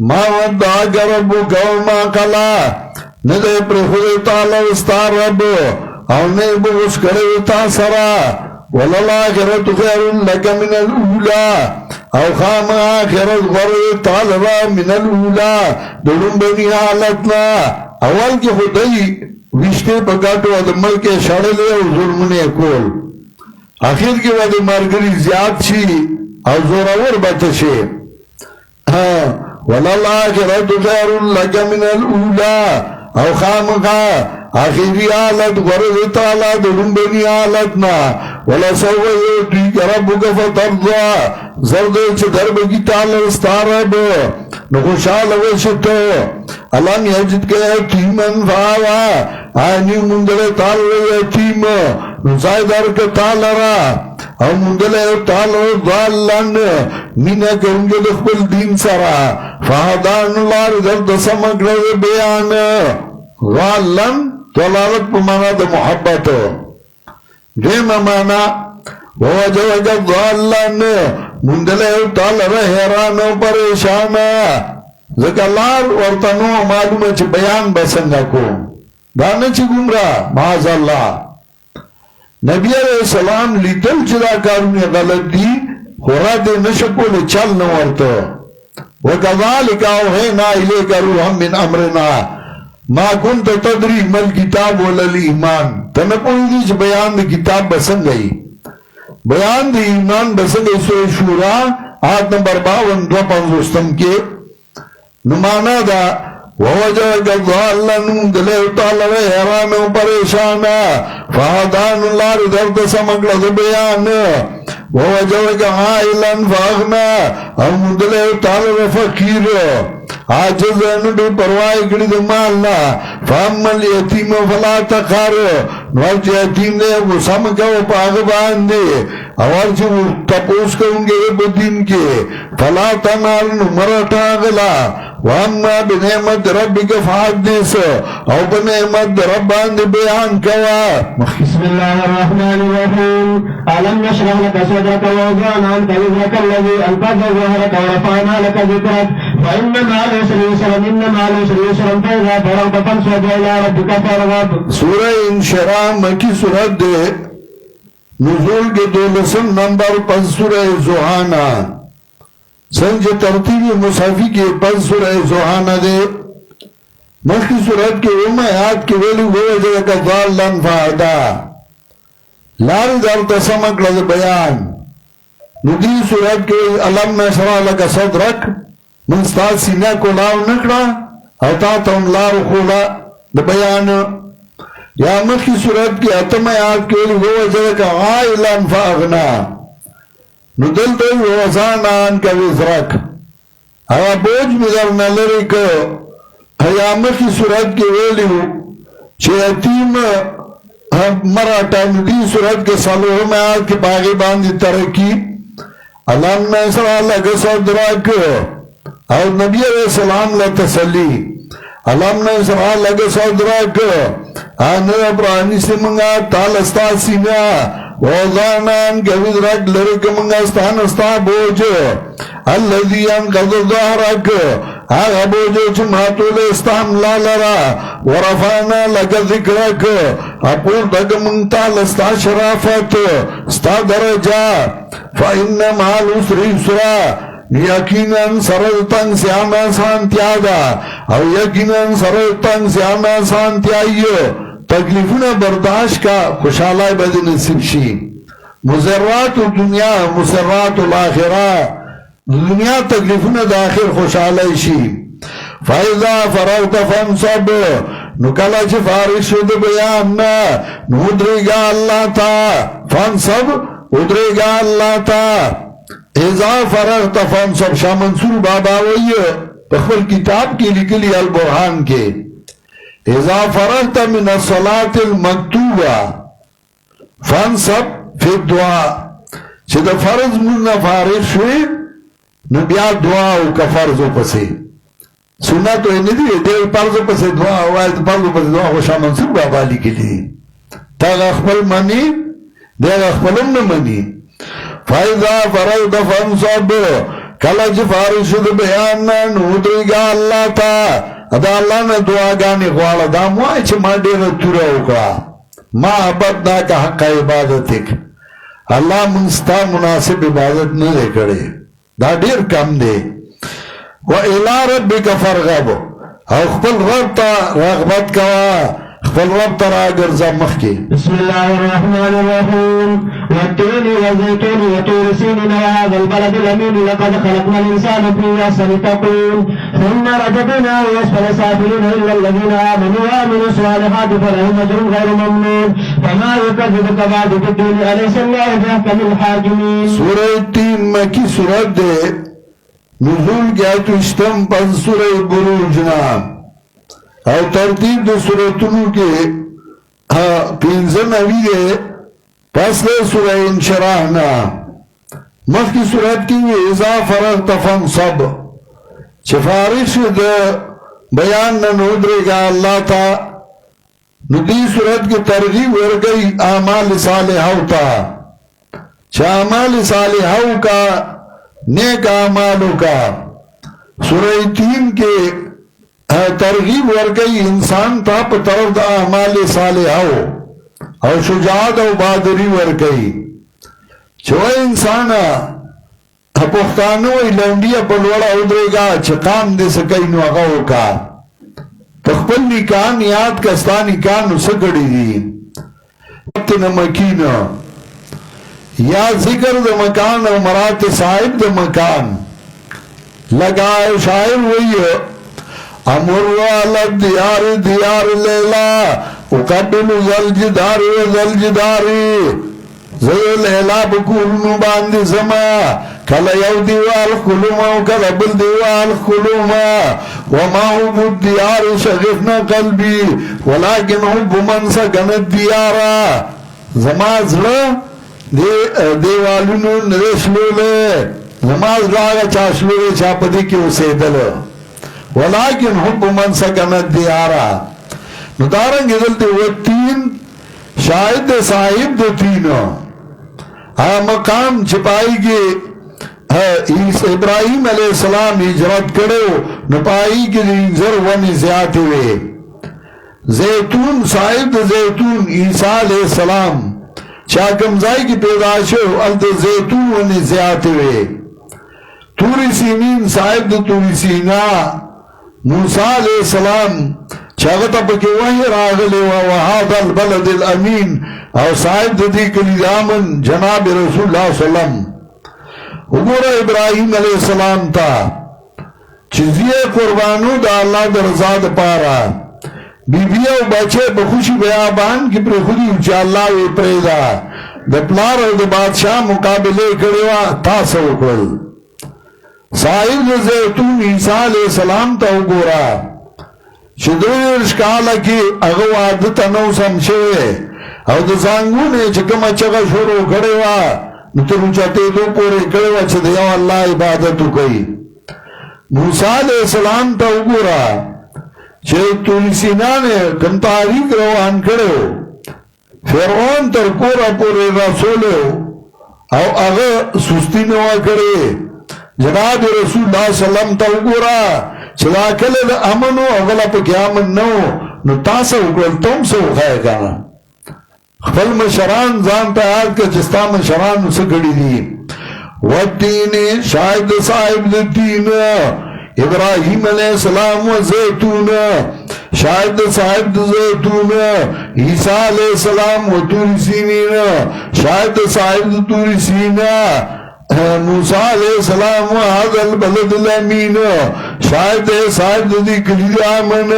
ما ودعك ربك وما قلى ندے پر خود تعالی استار رب او نے بغس کرے تاثرا وللآخرت خیر لك من الاولى او خام آخرت غر تعالی من الاولى دلن بنی حالتنا اول کی خودی وشتے پکاتو ادمل کے شڑلے او ظلمنے کول آخر کی ود مرگری زیاد چی او زورور بتشے وللآخرت خیر لک من الاولا او خامقا آخری آلت غرد تعالی دلن بنی آلتنا ولسوف یؤتیک ربک فترضا زرد چه درب کی تعالی استارب نخوشال وشتو علم یجد کے یتیمن فاوا آنی مندر تعالی یتیم نزائدار کے تعالی را او مندل تعالی ضالن مینا کرنگے دخبل دین سرا فہدان اللہ درد سمگر بیان ضالن ضلالت پمانا دا محبت دیم مانا ووجوگ ضالن مندل تعالی حیران و پریشان ذکرلار ورطنو معلوم چھ بیان بسنگا کو دانا چھ گمراہ معاذ اللہ نبی علیہ السلام لیدل چدا کارونی غلط دی خورا دے نشکو لے چل نورتا وَكَذَلِكَ أَوْحَيْنَا إِلَيْكَ رُوحًا مِّنْ أَمْرِنَا مَا كُنْتَ تَدْرِي مَا الْكِتَابُ وَلَا الْإِيمَانُ تنپوئی دیچ بیان دی کتاب بسن گئی بیان دی ایمان بسن گئی سورہ شورا آیت نمبر 52 250 کے نمانا دا وَوَجَوَكَ ضَالًّا دلے تعالی حیران و پریشان فہدان اللہ درد سمگل بیان وَوَجَوَكَ عَائِلًا فَأَغْنَا او دلے تعالی فقیر عاجز نبی پروائی کری دمالنا فَأَمَّا الْيَتِيمَ فَلَا تَقَارِ نوارچ یتیم دے وہ سمکا و پاگ باندے اوارچ وہ تپوس کرنگے بدین کے فَلَا تَنَارِ نمرٹا غلا وَأَمَّا بِنِعْمَةِ رَبِّكَ فَحَدِّثْ او بنعمت ربان دے بیان کوا بسم اللہ الرحمن الرحیم أَلَمْ نَشْرَحْ لَكَ صَدْرَكَ وَوَضَعْنَا عَنْكَ وِزْرَكَ الَّذِي أَنقَضَ ظَهْرَكَ وَرَفَعْنَا لَكَ ذِكْرَكَ فَإِنَّ مَعَ الْعُسْرِ يُسْرًا إِنَّ مَعَ الْعُسْرِ يُسْرًا فَإِذَا فَرَغْتَ فَانصَبْ إِلَىٰ رَبِّكَ فَارْغَب. سورہ انشراح مکی سورت دے نزول کے 12 نمبر پس سورہ زوحانا سنج ترتیب مصحفی کے پس سورہ زوحانا دے مخی صورت کے آیات کے ویلو ہوئے جگہ کا ضالن فہدا لاری در تسمک لز بیان ندی صورت کے علم نشرح لکا صدرک منستاد سینہ کو لاو نکڑا اوتا تم لارو خولا دا بیان یا مخی صورت کی اتم آیات کے ویلو ہوئے جگہ کا غائلن فاغنا ندل دوی وزانان کا وزرک اگا بوجھ مدر نلری کو حیامت کی صورت کے ویلیو چھے یتیم مراٹا ندی صورت کے صلوح میں آج کے باغی باندی ترکی علام نصر اللہ کے صدرک اور نبی علیہ السلام لتسلی علام نصر اللہ کے صدرک آنر ابراہمی سے منگا تالستا سینا وزانان کے وزرک لرک منگا ستانستا بوجھ الذي انقض ظهرك آغا بوجو چماتول استام لالرا ورفانا لك ذکرک اپور دگ منتا لستا شرافت ستا درجا فإن مع العسر يسرا یقینا سرلتن سیاما سانتیادا او یقینا سرلتن سیاما سانتیائیو تکلیفنا برداشت کا خوشحالائی بدی نصیب شی مزرات دنیا مسرات الاخرہ دنیا تکلیفنا داخل خوشحالی شی فائدہ فرغت فانصب نکلا چی فارغ شد بیاننا نودرگا اللہ تا فانصب ادرگا اللہ تا اذا فرغت فانصب شاہ منصور بابا وی بخبر کتاب کی لکلی البرحان کے اذا فرغت من الصلاة المکتوبہ فانصب فی الدعا چی دا فرض مننا فارغ شوی نبیا دعاو کا فرضو پسے سنتو ہے ندی دیو فرضو پسے دعا ہوا ہے فرضو پسے دعا ہوا شاہ منصور بابا لکلی لی تاگ اخبر منی دیگ اخبرم نمانی فائدہ فرغت فانصب کلچ فارغ شد بیاننا نودرگا اللہ تا ادا اللہ نے دعا گانی خوالا دا موائی چھ ما دیر تورا ہوگا ما عبدنا کا حق عبادتک اللہ منستا مناسب عبادت نہ دے کرے دا دیر کم دے وَإِلَىٰ رَبِّكَ فَرْغَبُ او خپل رب تا رغبت کوا خپل رب تا راگر زمخ کی بسم اللہ الرحمن الرحیم والتين والزيتون وطور سينين وهذا البلد الأمين لقد خلقنا الإنسان في أحسن تقويم ثم رددناه أسفل سافلين إلا الذين آمنوا وآمنوا الصالحات فلهم أجر غير ممنون فما يكذبك بعد بالدين أليس الله بأحكم الحاكمين سورہ 3 مکی سورت دے نزول گیا تو اشتم پس سورہ بروج نام اور ترتیب دے سورتنو کے پینزن اوی دے پس لے سورہ انشراح نام مخ کی سورت کی اذا فرغت فانصب چفارش دے بیان نودرے گا اللہ تا ندی سورت کی ترغیب ورگئی اعمال صالحو تا چا اعمال صالحو کا نیک اعمالو کا سورہ 3 کے ترغیب ورگئی انسان تا پا طرف دا اعمال صالحو اور شجاعت و بادری ورگئی چوہ انسانا پختانو لنڈیا پلوڑا ادرے گا چکام دے سکئی نو اغاو کا تخپل نکان یاد کستا نکان سکڑی دی تن مکین یا ذکر دا مکان و مرات صاحب دا مکان لگائے شاعر وہی امر والد دیار دیار لیلا اقبل زلجدار و زلجداری زل لیلا بکولنو باندی زما کل یو دیوال خلوما و کل بل دیوال خلوما وما حب الدیار شغفنا قلبی ولیکن حب من سکن الدیارا زما زلا دیوالونو نرشلو لے زما زلا آگا چاشلو لے چاپدی کی اسے دل ولیکن حب من سکن الدیارا ندارنگ ادلتے وہ 3 شاہد صاحب دو تینوں مقام چھپائی گے ابراہیم علیہ السلام ہجرت کرو نپائی کے انظر ونی زیادہ ہوئے زیتون صاحب زیتون عیسیٰ علیہ السلام چا کمزائی کی پیدا شو الد زیتون ونی زیادوے توری سینین صاحب دو توری سینا موسیٰ علیہ السلام چاگتا پکی وحی راغلے وحاد البلد الامین او صاحب دی کلی دامن جناب رسول اللہ صلی اللہ علیہ وسلم حضور ابراہیم علیہ السلام تا چیزی قربانو دا اللہ دا رضا دا پارا بی بی او بچے بخوشی بیابان کی پر خودی اچھا اللہ وی پریدا دا پلار او دا بادشاہ مقابلے کڑوا تاسو کل صاحب دا زیتون عیسیٰ علیہ السلام تا گورا شدوی ارشکالا کی اغو عادتا نو سمشوے او دا زانگونے چکم اچھا شروع کڑوا نتر اچھاتے دو پورے کڑوا چھ دیو اللہ عبادتو کئی موسیٰ علیہ السلام تا گورا چھے تولی سینا نے کم تحریک روان کرو فرعون تر کورا پورے رسولو او اگر سستی نوا کرے جناب رسول اللہ صلی اللہ علیہ وسلم تلگورا چلا کلد امنو اغلا پا کیا من نو تاسا اکرل تم سے اخائے کانا خفل مشران زانتا آد کا جستا مشران اسے کڑی دی والدین شاہد صاحب دین ابراہیم علیہ السلام و زیتون شاہد صاحب زیتون عیسیٰ علیہ السلام و توری سینین شاہد صاحب توری سینا موسیٰ علیہ السلام و حضر بلد الامین شاہد صاحب دی کلید آمن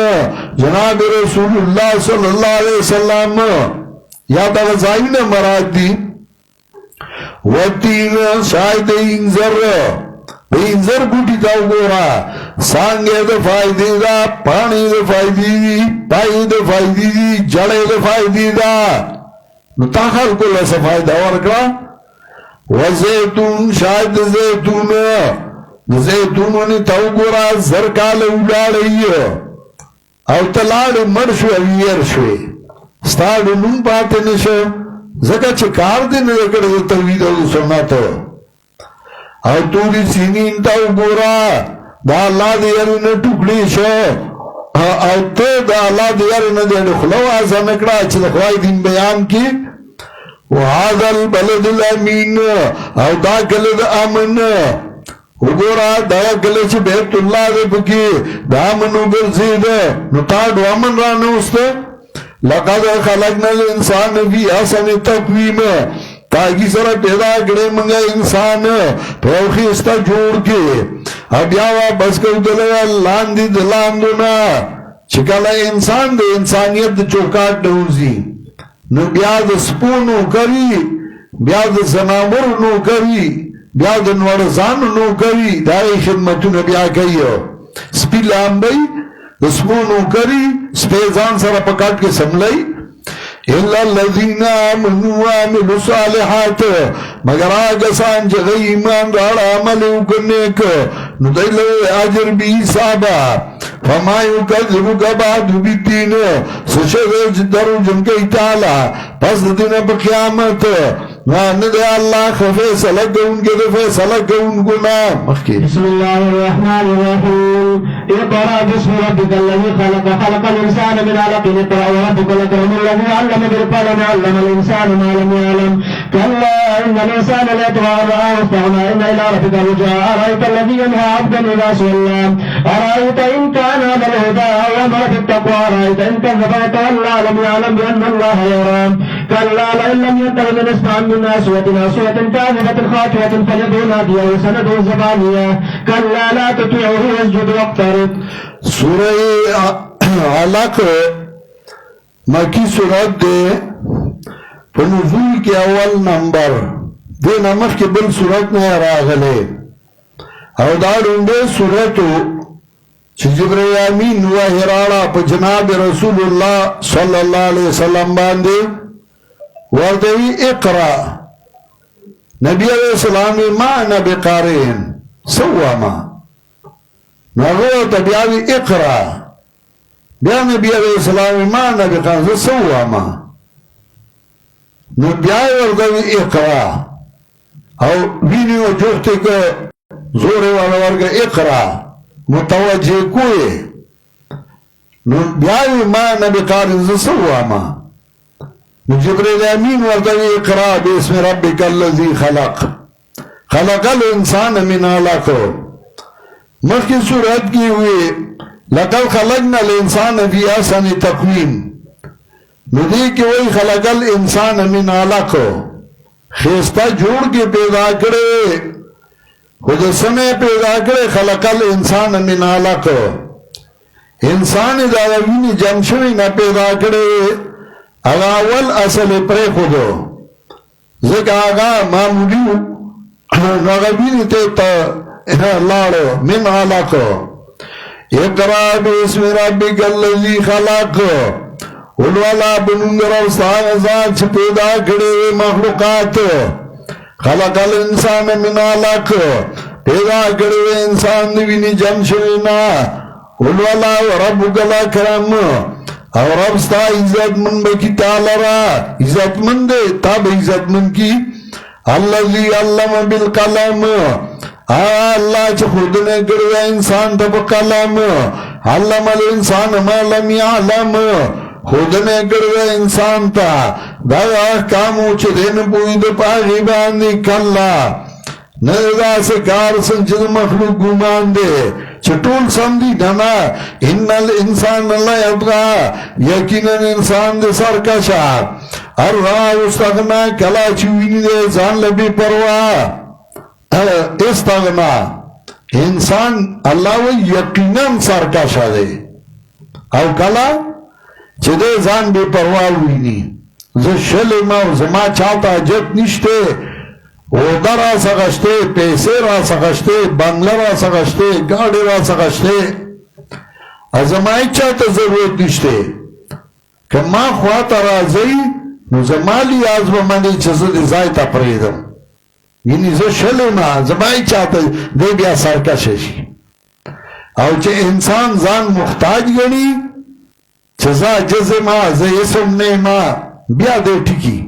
جناب رسول اللہ صلی اللہ علیہ وسلم یا تغذائین مراد دی والدین شاہد انذر انذر بوٹی تاو گورا سانگے دا فائدی دا پانی دا فائدی دی پائی دا فائدی دی جڑے دا فائدی دا نتاخر کو لسا فائدہ ورکا وزیتون شاید زیتون زیتونونی تاو گورا زرکال اولا رئی او تلاڑ مرشو اویر شوی ستاڑ نون پاتے نشو زکا چکار دی نکڑ دا توید او سناتو او توری سینین تاو گورا دا اللہ دیاری نٹوکلی شو او تے دا اللہ دیاری ندیاری خلو آزا نکڑا چل خواہی دین بیان کی وَهَذَا الْبَلَدِ الْأَمِينَ او دا کلد امن گورا دا کلچ بیت اللہ دے پکی دا امنو برزید نو تاڑو امن رانوست لَقَدْ خَلَقْنَا الْإِنسَانَ فِي أَحْسَنِ تَقْوِيمٍ تاکی سر پیدا کرے منگا انسان پروخیستا جوڑ کے اب یاوا بس کو دلگا لاندی دلاندونا چکالا انسان دے انسانیت چوکاٹ نوزی نو بیاد سپونو کری بیاد زنامر نو کری بیاد نورزان نو کری دائی خدمتو نبیا کئیو سپی لامبئی سپونو کری سپیزان سر پکاٹ کے سملائی إِلَّا الَّذِينَ آمَنُوا وَعَمِلُوا الصَّالِحَاتِ مگر آگسان جگہ ایمان رار عمل اکرنیک ندیلو آجر بھی حسابا فَمَا يُكَذِّبُكَ بَعْدُ بِالدِّينِ سشد درو جنکی تعالی پس دن بقیامت ند اللہ فیصلہ کون کے فیصلہ کون گنا بسم اللہ الرحمن الرحیم اقرأ بسم ربك الذي خلق خلق الإنسان من علق اقرأ وربك الأكرم الذي علم بالقلم علم الإنسان ما لم يعلم كلا إن الإنسان ليطغى أن رآه استغنى إن إلى ربك الرجعى أرأيت الذي ينهى عبدا إذا صلى أرأيت إن كان على الهدى أو أمر في التقوى أرأيت إن كذب وتولى لم يعلم بأن الله يرى كلا لئن لم ينته لنسمعن من ناصية كاذبة خاطئة فليدعو ناديه وسندعو زبانيه كلا لا تطيعه واسجد واقترب. سورہ علق مکی سورت دے فنزول کے اول نمبر دے نمک کے بل سورت میں راغلے او دارون دے سورتو چھ جبرائیل امین و حرالا پا جناب رسول اللہ صلی اللہ علیہ وسلم باندے وردوی اقرا نبی علیہ السلام ما نبی قارئین سوا ما نغوت بیاوی اقرا بیا نبی علیہ السلام ما نبی قارئین سوا ما نبیائی وردوی اقرا او بینی و جوختی که زوری والا ورگا اقرا متوجہ کوئے بیاوی ما نبی قارئین سوا ما جبريل امين ورته اقرا باسم ربك الذي خلق الانسان من علق مخکې سورت کې وي لقد خلقنا الانسان في احسن تقويم نو دې کې وایي خلق الانسان من علق خيستا جوړ کې پیدا کړي خو د سمې پیدا کړي خلق الانسان من علق انسان دا ویني جمع شوی نه پیدا کړي هغه اول اصل پرې خودو ځکه هغه معمولی هغه ویني ته لاړو من علق اقرا باسم ربک الذی خلق ولولا بنور استاد ذات پیدا کړي مخلوقات خلق الانسان من علق پیدا کړي انسان دی ویني جمع شوی نه ولولا ربک الاکرم او رب ستا عزت من بکی تعالی را عزت من دے تاب عزت من کی اللذی علم بالقلم اللہ چھ خود نے کردہ انسان تب قلم علم الانسان ما لم یعلم خود نے کردہ انسان تا دا احکامو چھ دین پوئی دا پاگی باندی کلا ندا سے کار سنچد مخلوق گمان دے چطول سمدی دنا ان الانسان اللہ یبغا یقینا انسان دے سرکشا ارغا استغنا کلا چوینی دے زان لبی پروا استغنا انسان اللہ و یقینا سرکشا دے او کلا چه دے زان بی پروا وینی زشل ما زما چاہتا جت نشتے اودا را سغشتے پیسے را سغشتے بنگلہ را سغشتے گاڑی را سغشتے ازمائی چاہتا ضرورت نشتے کہ ما خواتا رازی نو زمالی آز بمانی چیزد ازائی تا پریدم یعنی زو شلو نا زمائی چاہتا دے بیا سرکششی او چه انسان زان مختاج گنی چیزا جزما زیسم نیما بیا دے ٹکی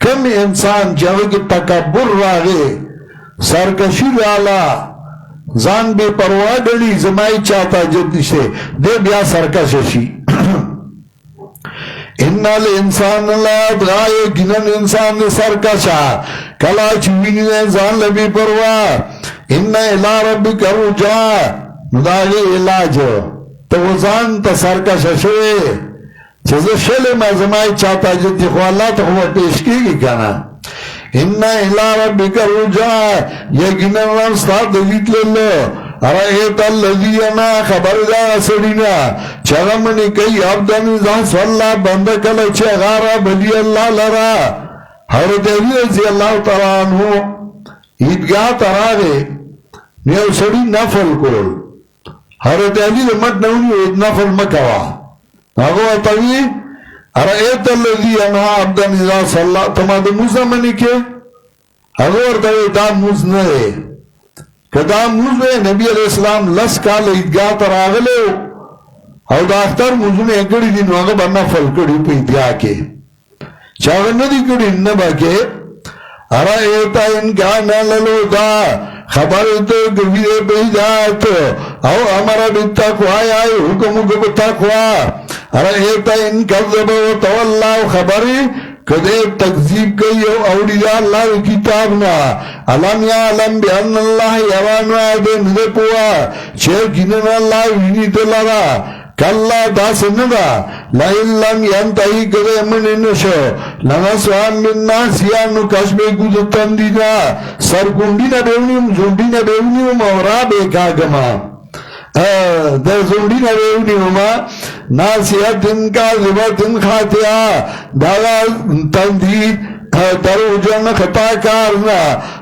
کم انسان جاوه کی تکبر راغے سرکشی رالا زان بے پروا گلی زمائی چاہتا جد نشتے دے بیا سرکششی انال انسان اللہ دعائے گنن انسان دے سرکشا کلا چوینی دے زان لبی پروا انہ الہ ربی کرو جا نداغی علاج تو زان تا سرکششوے چیز شل مزمائی چاہتا جتی خو اللہ تو خو پیش کی گی کنا انہا الہ ربک رجا یقینا رستا دلیت للو ارائیت اللذینا خبردار سڑینا چغمنی کئی عبدانی زان صلی بندکل چه غارا بلی اللہ لرا حضرت علی رضی اللہ تعالیٰ عنہ عیدگاہ تراغے نیو سڑی نفل کول حضرت علی مت نونی نفل مکوا اگو اتوی ارائیت اللذی انہا عبدان اذا صلی تما دا موز منی کے اگو ارتوی دا موز نئے کہ دا موز وے نبی علیہ السلام لس کال عیدگاہ تر آگلے او دا اختر موزو میں اکڑی دی نو اگو بنا فل کڑی پی دیا کے چاگر ندی کڑی نبا کے ارائیتا انکانا للو دا خبر تو گویدے بیدات او امرا بالتقوی آئی حکم کو بالتقوی ارائیتا ان کذب و تولا خبری کدے تکذیب کئی اولیاء اللہ کتابنا علم یعلم بیان اللہ یوانو آدے ندے پوا چھے گنن اللہ وینی دلارا کاللہ دا سندا لئن لم ینتہی کدے من نشو لنسوان من ناسیانو کشبے گودتن دینا سرکندی نبیونیم زندی نبیونیم اورا بے کاغما در زندی نبیونیم ناسیت کا ذبت خاتیہ داغا تندید درو جن خطا کارنا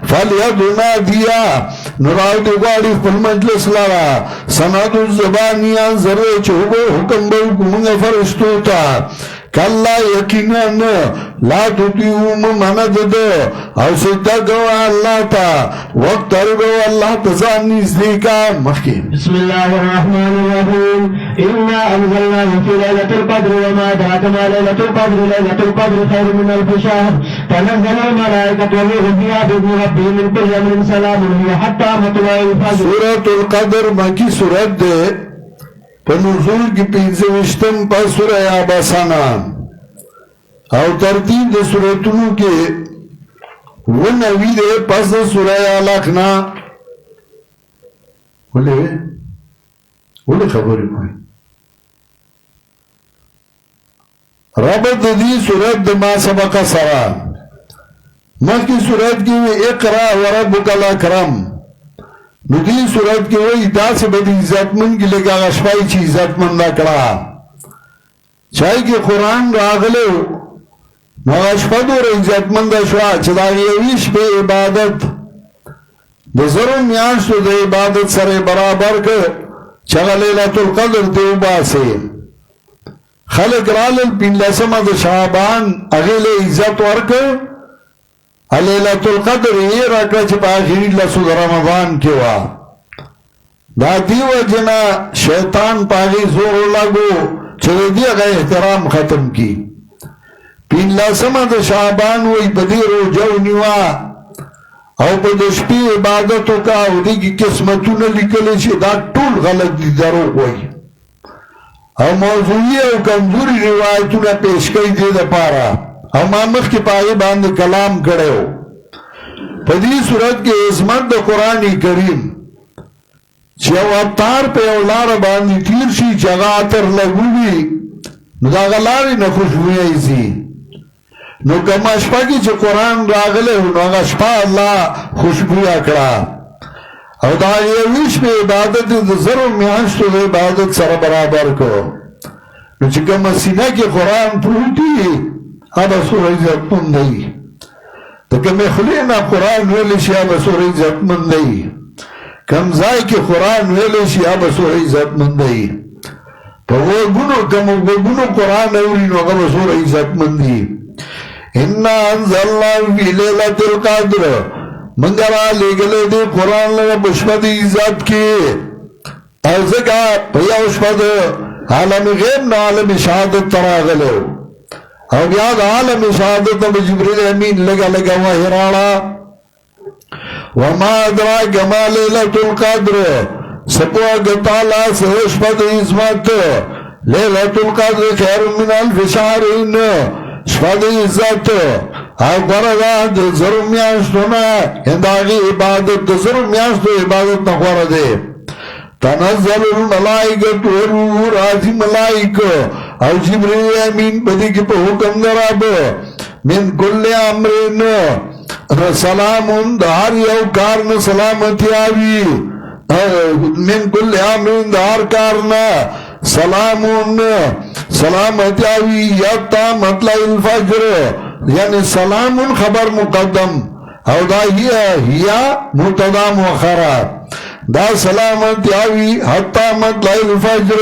فلیدنا دیا نراؤ دگواری فل مجلس لارا سند الزبانیان ذرے چوبو حکم بو کمونگ فرشتوتا کاللہ یقیناً لا تطیعوم مند دو او صدق گو اللہ تا وقت ترگو اللہ تزان نزدیکا مخیم بسم اللہ الرحمن الرحیم انا انزلنا فی لیلة القدر وما ادراک ما لیلة القدر لیلة القدر خیر من الف شهر تنزل الملائکة والروح فیہا بإذن ربهم من كل امر سلام هي حتى مطلع الفجر سورة القدر مکی سورت دے پا نزول کی پینزوشتم پا سورہ آباسانا او ترتیب د سورتونو کې ونوی دے پس سورہ علق نا ولی خبری کوئی ربط دی سورت ما سبق سرا مخی سورت کی وی اقرا وربک الاکرم نو دی سورت کی وی دا سے بدی عزتمند کی لگا غشفائی چی عزتمند اکڑا چاہی کہ قرآن راغلے نو غشفت اور عزتمند شوا چدا غیویش پہ عبادت دا ضرور میاشتو دا عبادت سر برابر کر چگا لیلت القدر دیو باسے خلق رالل پین لسم دا شعبان اغیل عزت ورکر لیلت القدر یہ رکھا چپا آخری لسو دا رمضان کیوا دا دیو جنا شیطان پاگی زور لگو چلے دی اگا احترام ختم کی پین لسم دا شعبان وی بدی رو جو نیوا او پا دشپی عبادتو کا او دی کی قسمتون لکلی چی دا طول غلط دی درو ہوئی او موضوعی او کمزوری روایتون پیش کئی دی دا پارا او مامخ کی پاگی باند کلام کرے ہو پا دی صورت کے عظمت دا قرآن کریم چی او اتار پہ اولار باندی تیر شی چگا اتر لگو بھی نو دا غلاری نخوشبوئی ایسی نو کم اشپا کی چه قرآن راغلے ہو نو اگا اشپا اللہ خوشبوئی اکڑا او دا یویش پہ عبادت دا ضرور میانشتو دا عبادت سر برابر کو نو چه کم سینہ کی قرآن پروتی آبا سور عزت مندی دا کم خلینا قرآن ویلشی آبا سور عزت مندی کم زائی کی قرآن ویلشی آبا سور عزت مندی پا وگونو کم وگونو قرآن اولینو آبا سور عزت مندی اِنَّا انزلنا فی لیلت القدر منگرہ لگلے دی قرآن لگا بشمد عزت کی ارزکا پیا بشمد عالم غیب نا عالم شہادت تراغلے او بیاد عالم شہادت نا جبریل امین لگا وحرانا وما ادراک ما لیلت القدر سپوا گتالا سے بشمد عظمت لیلت القدر خیر من الف شہرین شفاد عزت او بردا دا ضرور میاشتونا انداغی عبادت دا ضرور میاشتو عبادت نخوار دے تنزل الملائکت وروح راضی ملائک او جبریل امین بدی کی پا حکم دراب من کل امرین سلامون دار یو کارن سلامتی آوی من کل امرین دار کارن سلامون سلامتی آوی یتا مطلع الفجر یعنی سلامون خبر مقدم او دا ہی مبتدا مؤخرہ دا سلامتی آوی حتی مطلع الفجر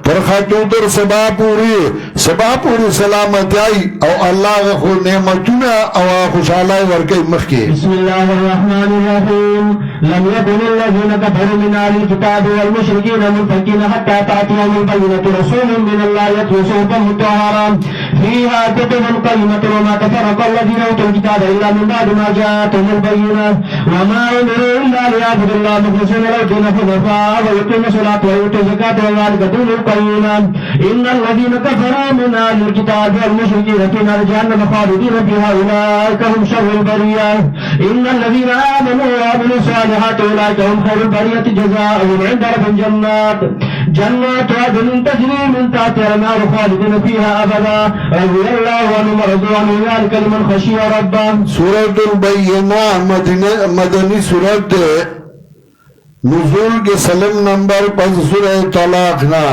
پر خطو در سبا پوری سلامتی آئی او اللہ خود نعمتونا او خوشحالائی ورکی مخی بسم اللہ الرحمن الرحیم لم يكن الذين كفروا من أهل الكتاب والمشركين منفكين حتى تأتيهم البينة رسول من الله يتلو صحفا مطهرة فيها كتب قيمة وما تفرق الذين أوتوا الكتاب إلا من بعد ما جاءتهم البينة وما أمروا إلا ليعبدوا الله مخلصين له الدين حنفاء ويقيموا الصلاة ويؤتوا الزكاة وذلك دين القيمة إن الذين كفروا من أهل الكتاب والمشركين في نار جهنم خالدين فيها أولئك هم شر البرية إن الذين آمنوا وعملوا الصالحات أولئك هم خير البرية جزاؤهم عند ربهم جنات عدن تجري من تحتها الأنهار خالدين فيها أبدا رضي الله عنهم ورضوا عنه ذلك لمن خشي ربه سورة البینہ مدنی سورت نزول کے سلم نمبر 5 سورہ طلاق نا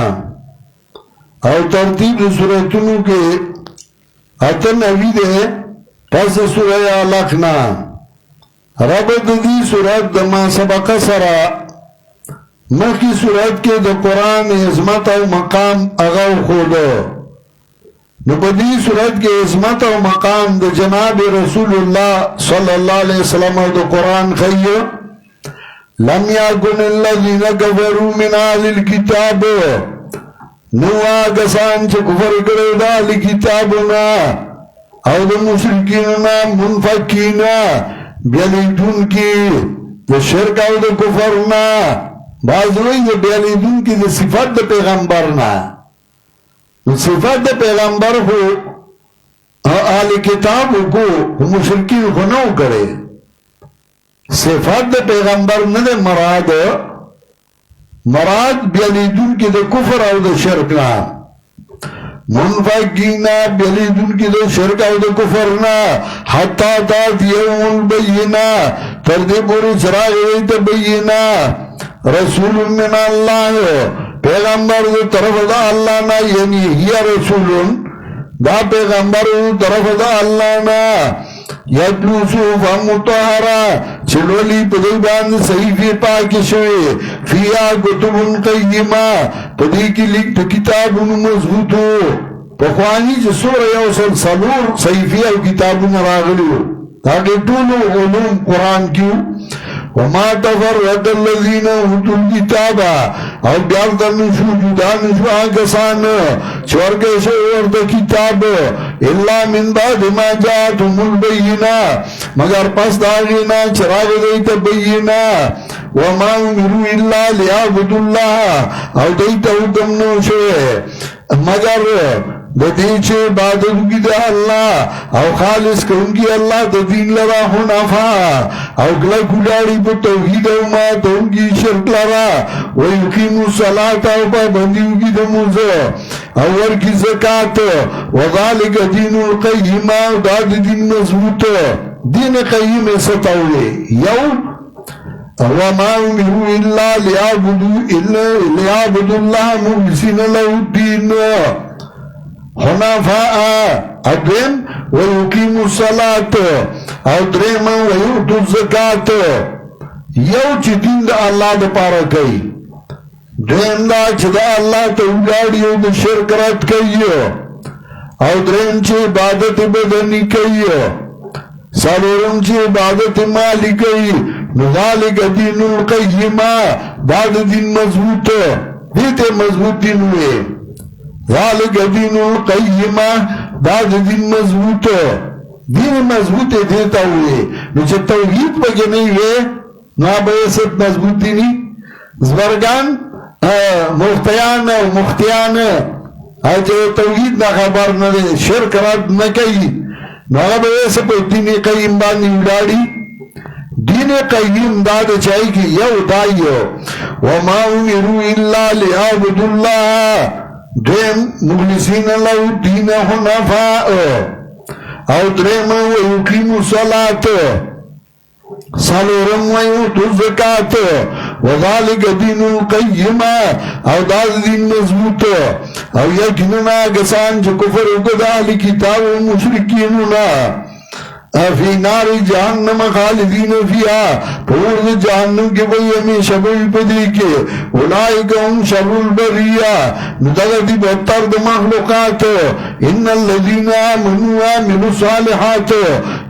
او ترتیب سورتونو کے اتن اوید ہے پس سورہ علق نا ربط دی سورت دما سبق سرا مخی سورت کے دا قرآن عظمت و مقام اغاو خودو نبدی سورت کے عظمت و مقام دا جناب رسول اللہ صلی اللہ علیہ وسلم دا قرآن خیو لم یاکن الذین کفروا من اہل الكتاب نوا کسان چه کفر کرو دا اہل کتابنا او دا مشرکیننا منفکینا بیالیدون کی دا شرک او دا کفرنا بعضوی دا بیالیدون کی دا صفت دا پیغمبرنا صفت دا پیغمبر خو آل کتابو کو مشرکین کو نو کرے صفات دا پیغمبر ندے مراد بیلیدون کی دا کفر او دا شرکنا منفقینا بیلیدون کی دا شرک او دا کفرنا حتی تات یوم البینا تردی پوری چراغ ویتا بینا رسول من اللہ پیغمبر دا طرف دا اللہ نا یعنی ہی رسولن دا پیغمبر طرف دا اللہ نا یتلو صحفا مطہرا چلولی پدی باند صحیفی پاکی شوی فیا کتب قیمہ پدی کی لکھ کتاب مضبوطو پخوانی جسور یوصل سلور صحیفی او کتاب راغلیو تاکہ طولو علوم قرآن کیو وما تفرق الذین اوتوا الکتاب او بیارتا نشو جدا نشو آکسان چورکے سے ورد کتاب اللہ من بعد ما جاتهم البینا مگر پس داغینا چراغ دیتا بینا وما امروا الا لیعبدوا اللہ او دیتا حکم نوشے مگر دیچے عبادت کی دا اللہ او خالص کرنگی اللہ دا دین لرا حنفا او گلا کلاڑی پا توحید او ما تو انگی شرک لرا ویقیم الصلاة او پا بندیو کی دا موزو او ورکی زکاة وذالک دین القیم او دا دین مضبوط دین قیم ستاوئے یو وما امروا الا لیعبدوا اللہ مخلصین له الدین حنفاء ادرم ويقيم الصلاة ادرم ويؤتوا الزكاة یو چی دین دا اللہ دا پارا کئی درم دا چی دا اللہ تا اگاڑیو دا شرک رد کئی ادرم چی عبادت بدنی کئی سالورم چی عبادت مالی کئی نذالک دین القیمہ داد دین مضبوط دیتے مضبوط دین ہوئے ذالک دین القیمہ داد دین مضبوط دین مضبوط دیتا ہوئے نوچے توحید پکے نہیں ہوئے نابیست مضبوطی نہیں زبرگان مفتیان مختیان آجے توحید نا خبر ندے شرک رد نکی نابیست پہ دین قیم بانی اڈاڑی دین قیم داد چاہی کی یو دائیو وما امروا الا لیعبدوا اللہ درم مخلصین له الدین حنفاء او درم ویقیموا الصلاة سالورم ویؤتوا الزکاة وذالک دین القیم او داد دین مضبوط او یقیننا کسان جو کفر اکد اہل کتاب و مشرکیننا فی نار جہنم خالدین فیہا پورد جہنم کے بھئی ہمیشہ بھئی پدی کے اولائک ہم شر البریہ ندغتی بہتر دا مخلوقات ان الذین آمنوا وعملوا الصالحات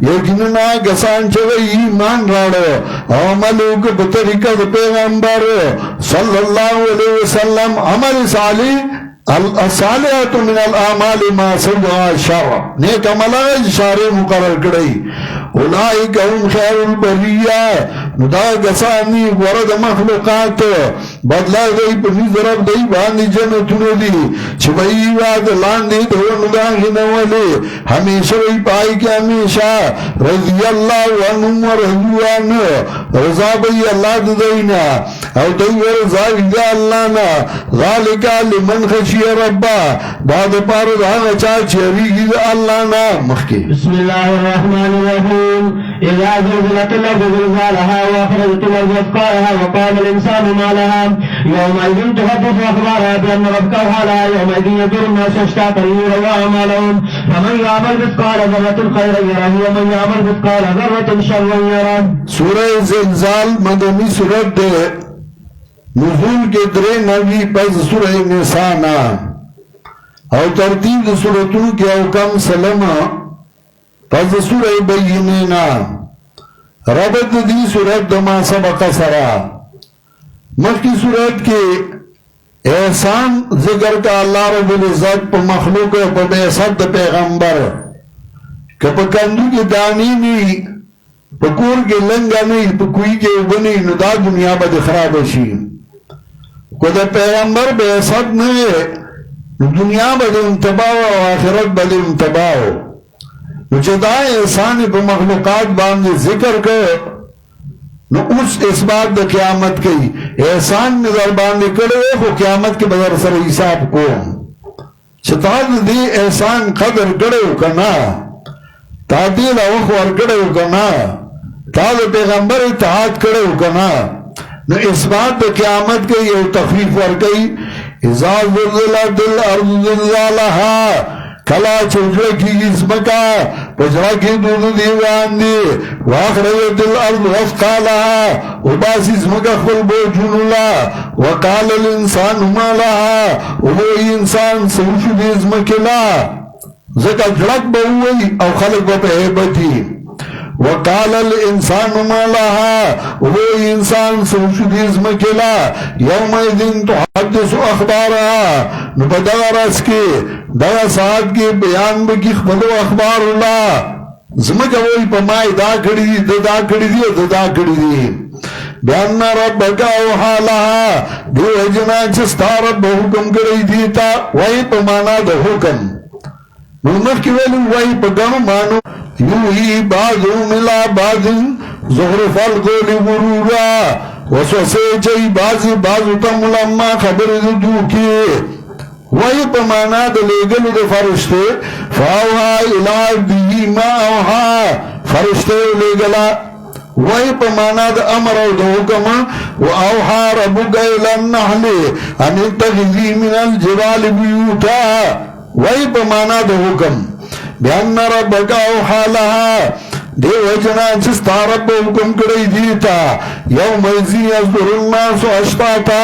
یقیننا کسان چوئی ایمان راڑو عملو کے بطریقہ دا پیغمبر صلی اللہ علیہ وسلم عمل صالح الصالحات من الاعمال ما صدها الشرع نیک عمل شارع مقرر کرائی اولئک هم خیر البریہ ندا گسانی ورد مخلوقات بدلا گئی پنیز رب دی باندی جنتونو دی چبئی واد لاندی دو نداہی نوالی ہمیشہ وی پائی کے ہمیشہ رضی اللہ عنہم و رضوان رضا بی اللہ دینا او دی ورزا ویدہ اللہ نا ذالکا لمن خشی ربا بعد پارد آغا چاچ یریگی اللہ نا مخی بسم اللہ الرحمن الرحیم إذا زلزلت الأرض زلزالها وأخرجت الأرض أثقالها وقال الإنسان ما لها يومئذ تحدث أخبارها بأن ربك أوحى يومئذ يدور الناس أشتاتا ليروا أعمالهم فمن يعمل مثقال ذرة خيرا يره ومن يعمل مثقال ذرة شرا يره. سورة زلزال مدنی سورت دے نزول کے درے نبی پس سورہ نسانا اور ترتیب سورتوں کے حکم سلمہ پس سورہ بینینا ربط دی سورت دما سبق سرا مخی سورت کے احسان ذکر کا اللہ رب العزت پا مخلوق پا بیسد پیغمبر کہ پا کندو کے دانی نہیں پا کور کے لنگا نہیں پا کوئی کے بنی ندا دنیا با خراب شی کو دا پیغمبر بیسد نہیں دنیا با انتباہ و آخرت با انتباہ نو چې دا احسان په مخلوقات باندې ذکر کړ نو اوس اثبات د قیامت کوي احسان می در باندې کړو خو قیامت کې بدر سره حساب کوم چې تا دې احسان قدر کړو کنا تا دې له ور کړو کنا تا د پیغمبر اطاعت کړو کنا نو اثبات د قیامت کوي او تخفیف ور کوي اذا زلزلت الارض زلزالها کلا چوکڑا کی اسمکا پجرا کی دودو دیوان دی واخرجت الارض وفقالها وباس اسمکا خل بوجنولا وقال الانسان ما لها وهو انسان سوشو دی اسمکلا زکا جڑک بہوئی او خلق بپہیبتی وقال الانسان ما لها وهو انسان سوشو دی اسمکلا یومئذن تحدث اخبارها نبدغ رس کی دغه ساعت کې بیان به کې خپل اخبار الله زمګه وای په مای دا کړی دی دا کړی دی دا کړی دی بیان ربک او حالها دی وجنا چې ستاره به حکم کړی دی تا وای په معنا د حکم نو مخکې ویل وای په ګڼو مانو یوهی بعضو ملا بعض زخرف القول غرورا وسوسه چي بعضو ته ملما خبرې دوکي وہی پمانا دلیگل دے فرشتے فاوہا الہ ما اوہا فرشتے لیگلا وہی پمانا دا امر او دا حکم و اوہا ربک الہ النحل ان اتخذی من الجبال بیوتا وہی پمانا دا حکم بیان ربک اوہا لها دے وجنا چستا رب حکم کڑی دیتا یوم ایزی ازدر الناس اشتاتا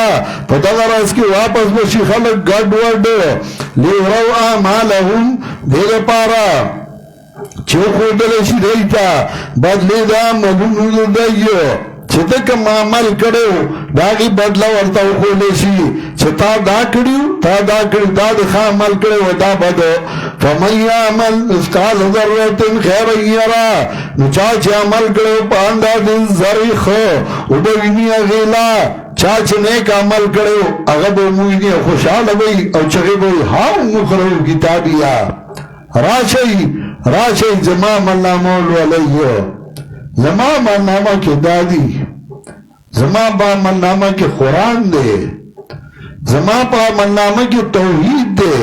پتگر اس کی واپس بشی خلق گڑ وڈ لیورو آمالہم دے پارا چوکو دلشی دیتا بدلی دا مدنو دیو چھتکم عمل کرو داگی بدلا ورطا خولیشی چھتا دا کریو تا دا کریو دا دخا عمل کرو دا بدو فمن یعمل مثقال ذرۃ خیرا یرا نچاچ عمل کرو پاندا دن ذریخ وبوینی غیلا چاچ نیک عمل کرو اغب موینی خوشحال بھئی او چگے بھئی ہاں مخرو کتابیا راشی زمام اللہ مولو علیہ زمان منامہ کے دادی زمان با منامہ کے قرآن دے زمان با منامہ کے توحید دے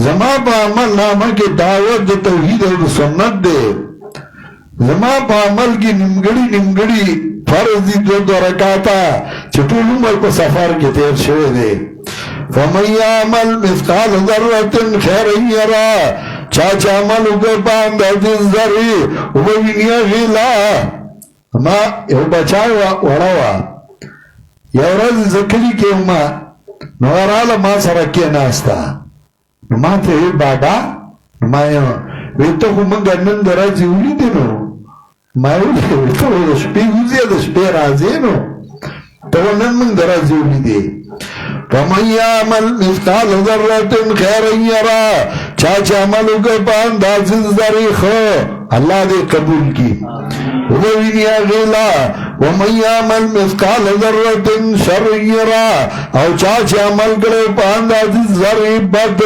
زمان با منامہ کے دعوت دے توحید اور سنت دے زمان با عمل کی نمگڑی فرض دی دو رکاتا چھتول عمر کو سفر کے تیر شوئے دے فَمَنْ يَعْمَلْ مِثْقَالَ ذَرَّةٍ خَيْرًا يَرَهُ چاچا عملو کے باندھ دن ذری وبینیا غیلا ما یو بچائی وڑاوا یو رز زکلی کے ما نورالا ما سرکی ناستا ما تے بابا ما یو ویتو خو منگا نن درازی اولی دینو ما اولی ویتو شپی اوزی دا شپی رازینو تو نن منگ درازی اولی دی فَمَنْ يَعْمَلْ مِثْقَالَ ذَرَّةٍ خَيْرًا يَرَهُ چاچا عملو کے پانداز ذریخ اللہ دے قبول کی وبینیا غیلا وَمَنْ يَعْمَلْ مِثْقَالَ ذَرَّةٍ شَرًّا يَرَهُ او چاچا عمل کرے پانداز ذریخ بد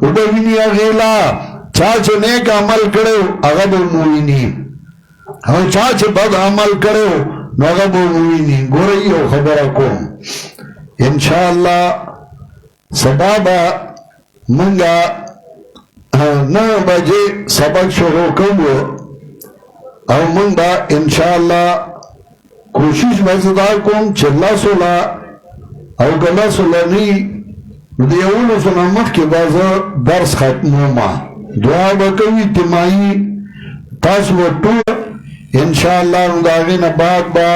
وبینیا غیلا چاچا نیک عمل کرے اغب موینی او چاچا بد عمل کرے نغب موینی گوری او خبرکم انشاءاللہ سبابا منگا 9 بجے سبق شروع کرو او منگا انشاءاللہ کوشش بزدہ کن چلا سولا او گلا سولا نی دیولو سولا مخ کے بازا درس ختمو ما دعا بکوی تیمائی تاس و طور انشاءاللہ انداغین بعد با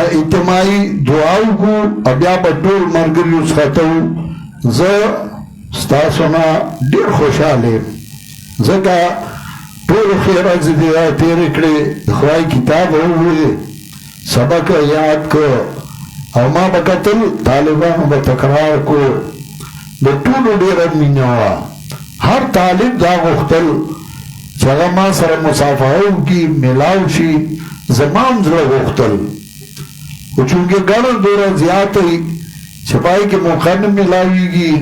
اجتماعی دعاو کو ابیا با ټول مرګریو څخه زه ستاسونا ډیر خوشاله زکه ټول خیر از دې تیر کړې خوای کتاب وې سبق یاد کو او ما بکتل طالبانو به تکرار کو د ټول ډیر مینوا هر طالب دا غختل چې ما سره مصافحه کی ملاو شي زمان زړه غختل و چونکہ گڑھ دورہ زیادہ ہی چھپائی کے موقع میں ملاوی گی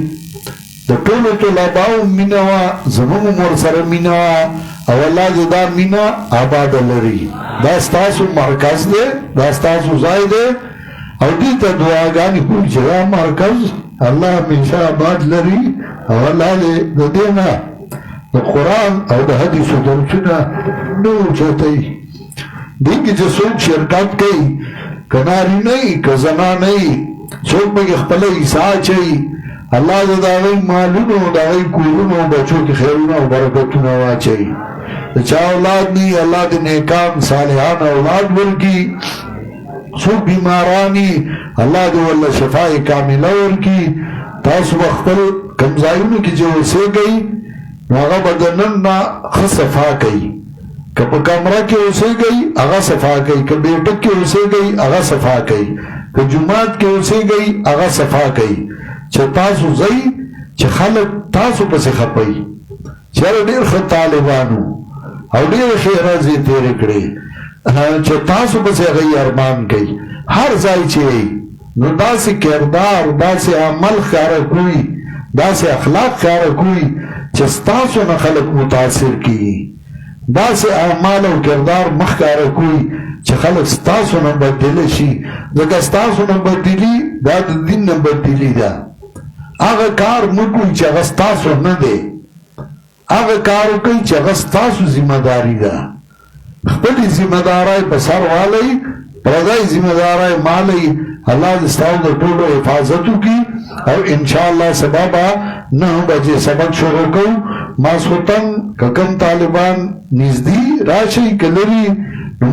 د ټولو طلباو مینه وه زموږ هم ورسره مینه وه او الله دې دا مینه آباده لري دا ستاسو مرکز دی دا ستاسو ځای دی او دې ته دعاګانې کوئ چې دا مرکز الله همیشه آباد لري او الله دې د دې نه د قرآن او د حدیثو درسونه نه اوچتوي دې کې چې څوک شرکت کوي که نارینه وي که زنانه وي څوک پکې خپله حصه اچوي الله دې د هغوی مالونو د هغوی کورونو بچو کې خیرونه او برکتونه واچوي د چا اولاد نه وي الله دې نیکان صالحان اولاد ورکړي څوک بیمارانی الله دې ورله شفای کامله ورکړي تاسو به خپل کوم ځایونو کې چې اوسېږئ نو هغه به د نن نه ښه صفا کوي که په کمره کې اوسېږئ هغه صفا کوي که بیټک کې اوسېږئ هغه صفا کوي که جومات کې اوسېږئ هغه صفا کوي چې تاسو ځئ چې خلک تاسو پسې خپئ چېرې ډېر ښه طالبانو او ډېرې ښې ورځې تېرې کړې چې تاسو پسې هغوی ارمان کوي هر ځای چې نو داسې کردار داسې عمل ښکاره کوي داسې اخلاق ښکاره کوي چې ستاسو نه خلک متاثر کېږي داسې اعمال او کردار مخ ښکاره کوي چې خلک ستاسو نه بدله شي ځکه ستاسو نه بدلي دا د دین نه بدلي ده هغه کار مه کوئ چې هغه ستاسو نه دی هغه کار وکئ چې هغه ستاسو ذمه داري ده خپلې ذمه دارۍ په سر والئ پردی ذمه دارۍ مالئ الله دې ستاسو د ټولو حفاظت وکړي او انشاءالله سبا به 9 بجې سبق شروع کوو ماسخوتن که کوم طالبان نږدې راشئ که لرې نو